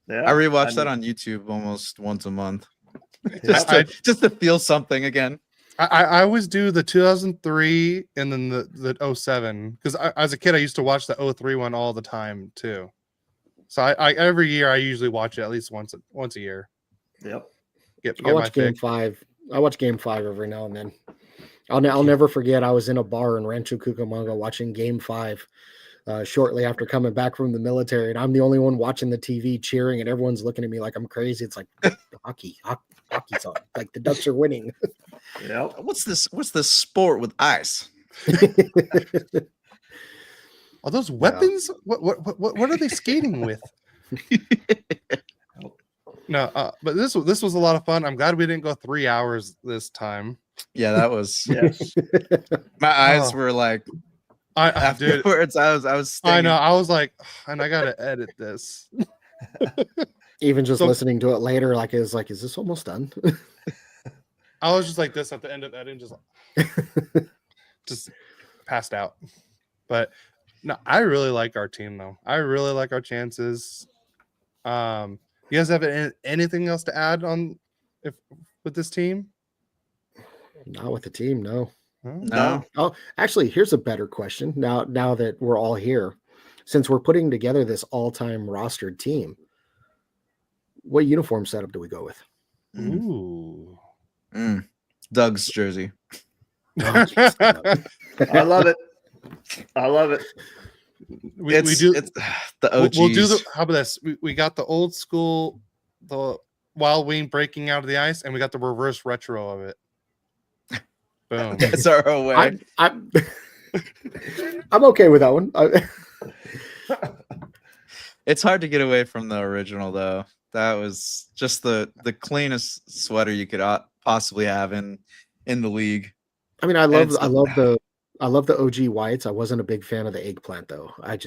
Yeah, I rewatch that on YouTube almost once a month, Yeah, just to feel something again. I always do the 2003 and then the 07 because as a kid I used to watch the 03 one all the time too. So I every year I usually watch it at least once a year. Yep. Get I watch my Game pick. 5. I watch Game 5 every now and then. I'll never forget. I was in a bar in Rancho Cucamonga watching Game 5 shortly after coming back from the military, and I'm the only one watching the TV cheering, and everyone's looking at me like I'm crazy. It's like hockey's on. Like the Ducks are winning. Yep. What's this sport with ice? Are those weapons? What are they skating with? No, but this was a lot of fun. I'm glad we didn't go 3 hours this time. Yeah, that was. Yes. My eyes were like. Afterwards, I was. Stinging. I know. I was like, and I gotta edit this. Even just listening to it later, like is this almost done? I was just like this at the end of that, and just passed out. But no, I really like our team though. I really like our chances. You guys have anything else to add on with this team? Not with the team, no. No. Oh, actually, here's a better question. Now that we're all here, since we're putting together this all-time rostered team, what uniform setup do we go with? Ooh. Doug's jersey. I love it. I love it. We do it's the OGs. We'll do how about this? We got the old school, the Wild Wing breaking out of the ice, and we got the reverse retro of it. Boom. That's our way. I'm okay with that one. It's hard to get away from the original though. That was just the cleanest sweater you could possibly have in the league. I mean, I love the OG whites. I wasn't a big fan of the eggplant though. I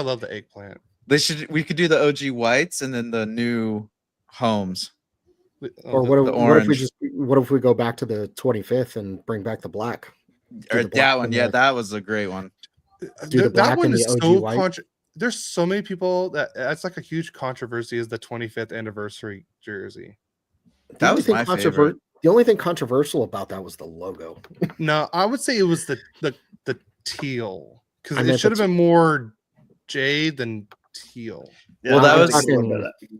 love the eggplant. We could do the OG whites and then the new homes. Or what if we go back to the 25th and bring back the black? That one, that was a great one. That one is so there's so many people that's like a huge controversy is the 25th anniversary jersey. That was my favorite. The only thing controversial about that was the logo. No, I would say it was the teal because it should have been more jade than teal. Yeah, well,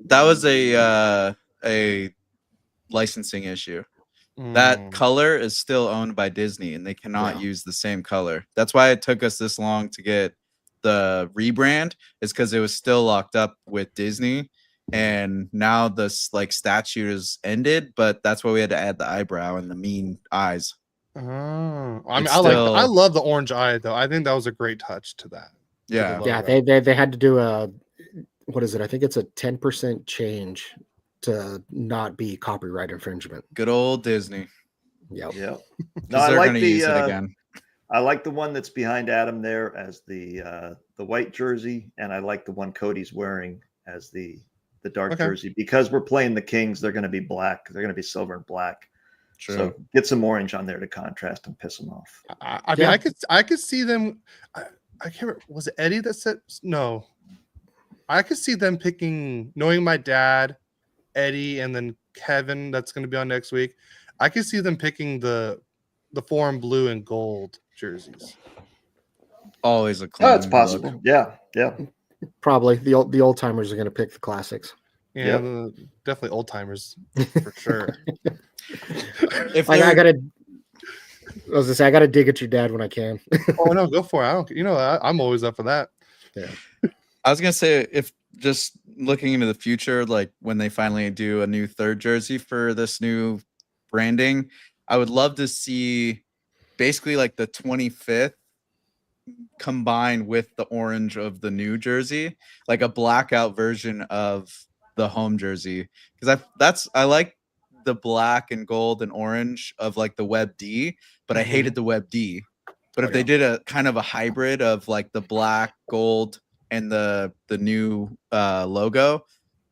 that was a licensing issue. That color is still owned by Disney and they cannot use the same color. That's why it took us this long to get the rebrand, is because it was still locked up with Disney, and now this statute is ended, but that's why we had to add the eyebrow and the mean eyes. I mean, I love the orange eye though. I think that was a great touch to that. Yeah. Yeah, they had to do what is it? I think it's a 10% change to not be copyright infringement. Good old Disney. Yep. Yeah. No, Because I they're like going to use it the again. I like the one that's behind Adam there as the white jersey, and I like the one Cody's wearing as the dark jersey, because we're playing the Kings. They're going to be black. They're going to be silver and black. True. So get some orange on there to contrast and piss them off. I mean, I could see them. I can't remember, was it Eddie that said no? I could see them picking, knowing my dad, Eddie, and then Kevin. That's going to be on next week. I could see them picking the foreign blue and gold jerseys. Always a clean Oh, it's possible. look. Yeah. Probably the old timers are going to pick the classics. Yeah, definitely old timers for sure. If I they're- gotta dig at your dad when I can. Oh no, go for it. I don't. I'm always up for that. I was gonna say, if just looking into the future, like when they finally do a new third jersey for this new branding, I would love to see basically like the 25th combined with the orange of the new jersey, like a blackout version of the home jersey. Because I like the black and gold and orange of like the Web D, but I hated the Web D. But if they did a kind of a hybrid of like the black, gold, and the new logo,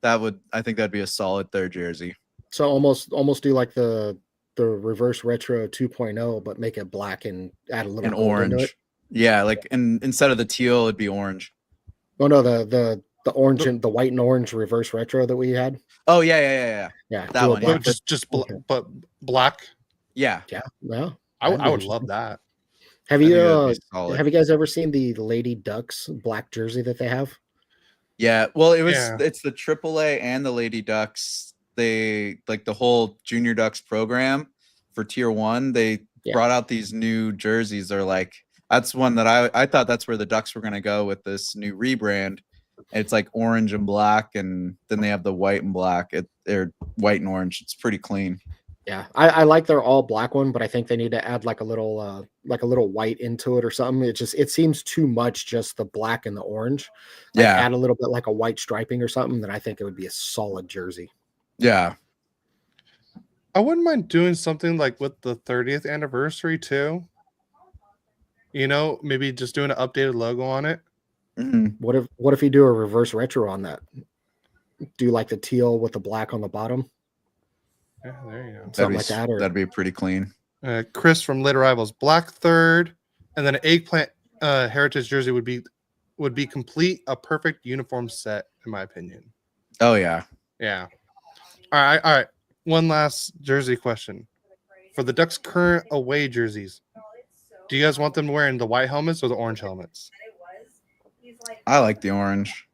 I think that'd be a solid third jersey. So almost do like the reverse retro 2.0, but make it black and add a little And gold into orange. it. Yeah, like instead of the teal, it'd be orange. Oh no, the orange and the white and orange reverse retro that we had. Oh yeah. Yeah, That do a one, No, yeah. black- but black. Yeah. yeah. Well, I that'd be would love that. Have I you think that'd be solid. have you guys ever seen the Lady Ducks black jersey that they have? Yeah, well, Yeah. it's the AAA and the Lady Ducks. They like the whole Junior Ducks program for Tier 1. They brought out these new jerseys. They're like, that's one that I thought that's where the Ducks were gonna go with this new rebrand. It's like orange and black, and then they have the white and black. They're white and orange. It's pretty clean. Yeah, I like their all black one, but I think they need to add like a little white into it or something. It seems too much, just the black and the orange. Like, Yeah. add a little bit like a white striping or something. Then I think it would be a solid jersey. Yeah. I wouldn't mind doing something like with the 30th anniversary too. Maybe just doing an updated logo on it. Mhm. What if you do a reverse retro on that? Do like the teal with the black on the bottom, Yeah, there you go. something like that, or That'd be pretty clean. Chris from Later Rivals, black third, and then an eggplant heritage jersey would be complete, a perfect uniform set, in my opinion. Oh yeah. Yeah. All right. One last jersey question. For the Ducks' current away jerseys, do you guys want them wearing the white helmets or the orange helmets? I like the orange.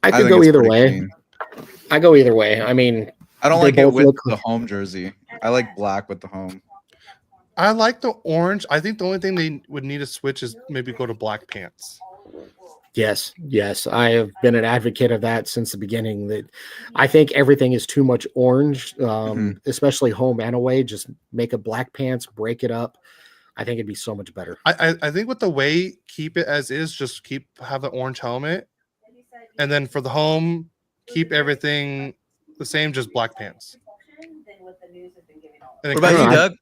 I could think go it's either pretty way. clean. I go either way. I mean, I don't They like it both with look- the home jersey. I like black with the home. I like the orange. I think the only thing they would need to switch is maybe go to black pants. yes. I have been an advocate of that since the beginning. That I think everything is too much orange, especially home and away. Just make it black pants, break it up. I think it'd be so much better. I think with the way, keep it as is. Just have the orange helmet, and then for the home, keep everything the same, just black pants. And What about you, Doug?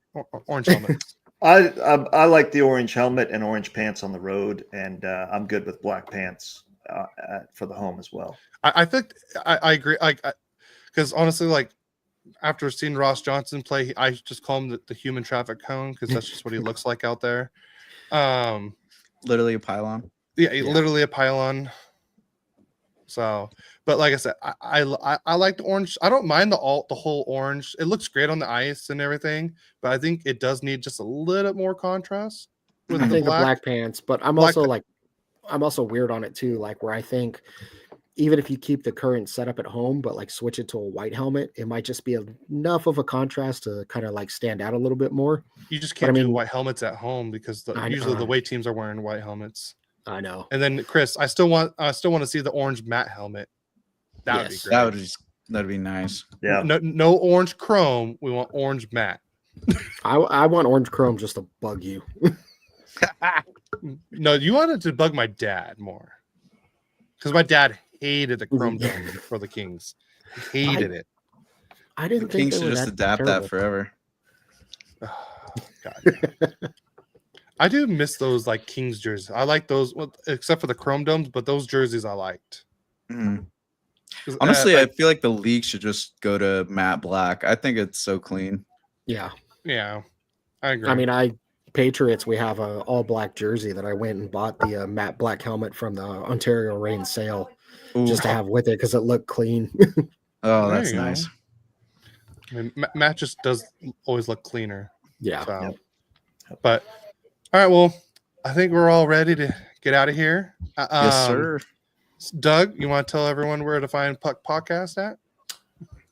Orange helmets. I like the orange helmet and orange pants on the road, and I'm good with black pants for the home as well. I think I agree. Because honestly, like after seeing Ross Johnson play, I just call him the human traffic cone because that's just what he looks like out there. Literally a pylon. Yeah, literally a pylon. So, but like I said, I like the orange. I don't mind the whole orange. It looks great on the ice and everything, but I think it does need just a little more contrast with I the think black. the black pants, but I'm Black also weird on it too. Like where I think even if you keep the current setup at home, but like switch it to a white helmet, it might just be enough of a contrast to kind of like stand out a little bit more. You just can't I do mean- white helmets at home because I usually the know. away teams are wearing white helmets. I know. And then Chris, I still want to see the orange matte helmet. That would be Yes. great. That'd be nice. Yeah. No orange chrome. We want orange matte. I want orange chrome just to bug you. No, you wanted to bug my dad more because my dad hated the Chrome Dome for the Kings. He hated it. I The didn't think Kings they should were just that adapt terrible. that forever. God. I do miss those like Kings jerseys. I like those, well, except for the Chrome Domes, but those jerseys I liked. Mhm. 'Cause, Honestly, like, I feel like the league should just go to matte black. I think it's so clean. Yeah. yeah, I agree. I mean, Patriots, we have a all black jersey that I went and bought the matte black helmet from the Ontario Rain sale Ooh. just to have with it because it looked clean. Oh, There that's you go. nice. I mean, Matt just does always look cleaner. Yeah. So. But all right, well, I think we're all ready to get out of here. Yes, sir. Doug, you want to tell everyone where to find Puck Podcast at?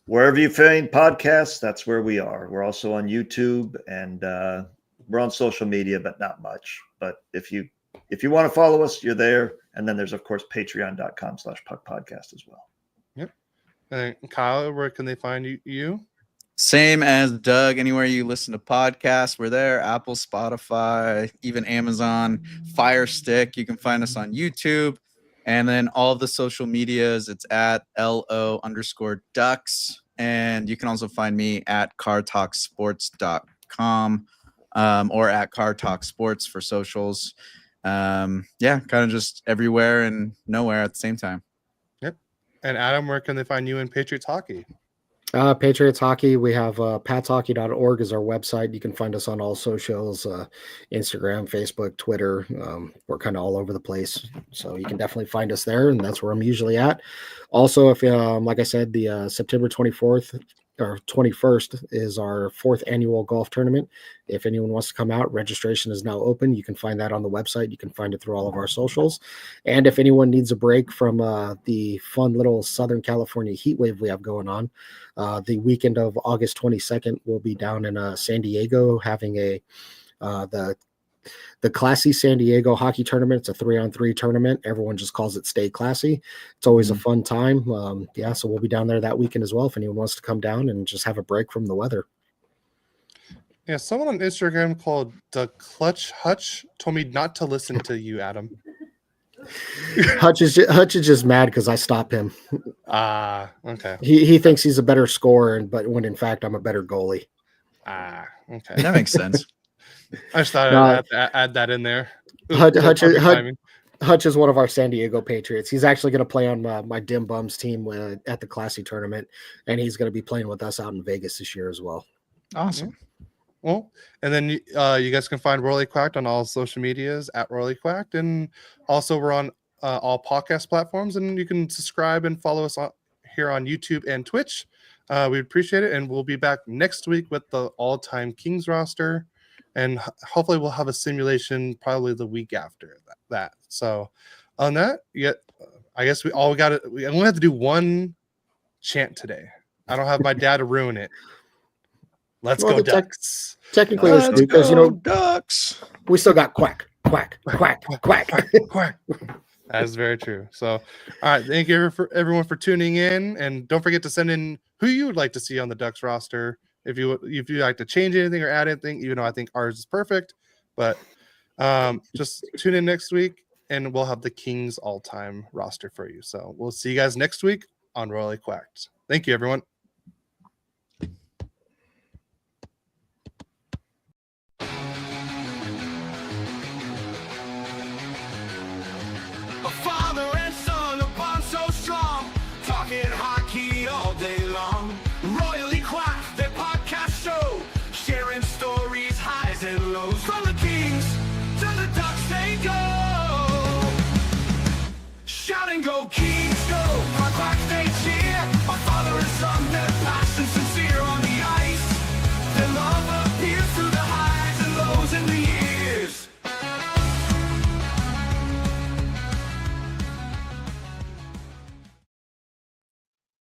Wherever you find podcasts, that's where we are. We're also on YouTube, and we're on social media, but not much. But if you want to follow us, you're there. And then there's, of course, patreon.com/Puck Podcast as well. Yep. And Kyle, where can they find you? Same as Doug. Anywhere you listen to podcasts, we're there. Apple, Spotify, even Amazon, Fire Stick. You can find us on YouTube. And then all of the social medias, it's at LO_Ducks. And you can also find me at cartalksports.com or at Car Talk Sports for socials. Yeah, kind of just everywhere and nowhere at the same time. Yep. And Adam, where can they find you in Patriots Hockey? Patriots Hockey, we have patshockey.org is our website. You can find us on all socials, Instagram, Facebook, Twitter. We're kind of all over the place. So you can definitely find us there, and that's where I'm usually at. Also, if like I said, the September 24th or 21st is our 4th annual golf tournament. If anyone wants to come out, registration is now open. You can find that on the website. You can find it through all of our socials. And if anyone needs a break from the fun little Southern California heat wave we have going on, the weekend of August 22nd, we'll be down in San Diego having the Classy San Diego hockey tournament. It's a 3-on-3 tournament. Everyone just calls it Stay Classy. It's always a fun time. So we'll be down there that weekend as well if anyone wants to come down and just have a break from the weather. Yeah, someone on Instagram called the Clutch Hutch told me not to listen to you, Adam. Hutch is just mad because I stop him. Okay. He thinks he's a better scorer, but when in fact I'm a better goalie. Okay. That makes sense. I just thought I'd add that in there. Hutch is one of our San Diego Patriots. He's actually going to play on my Dim Bums team at the Classy tournament, and he's going to be playing with us out in Vegas this year as well. Awesome. Well, and then you guys can find Royally Quacked on all social medias at Royally Quacked, and also we're on all podcast platforms, and you can subscribe and follow us here on YouTube and Twitch. We appreciate it, and we'll be back next week with the all-time Kings roster, and hopefully we'll have a simulation probably the week after that. So on that, I guess we only have to do one chant today. I don't have my dad to ruin it. Let's go Ducks. Technically, because Ducks. We still got quack, quack, quack, quack, quack. That's very true. So, all right, thank you everyone for tuning in, and don't forget to send in who you would like to see on the Ducks roster. If you like to change anything or add anything, even though I think ours is perfect, but just tune in next week, and we'll have the Kings all-time roster for you. So we'll see you guys next week on Royally Quacked. Thank you, everyone. A father and son, a bond so strong, talking hockey all day long. Royally Quacked, their podcast show, sharing stories, highs and lows from the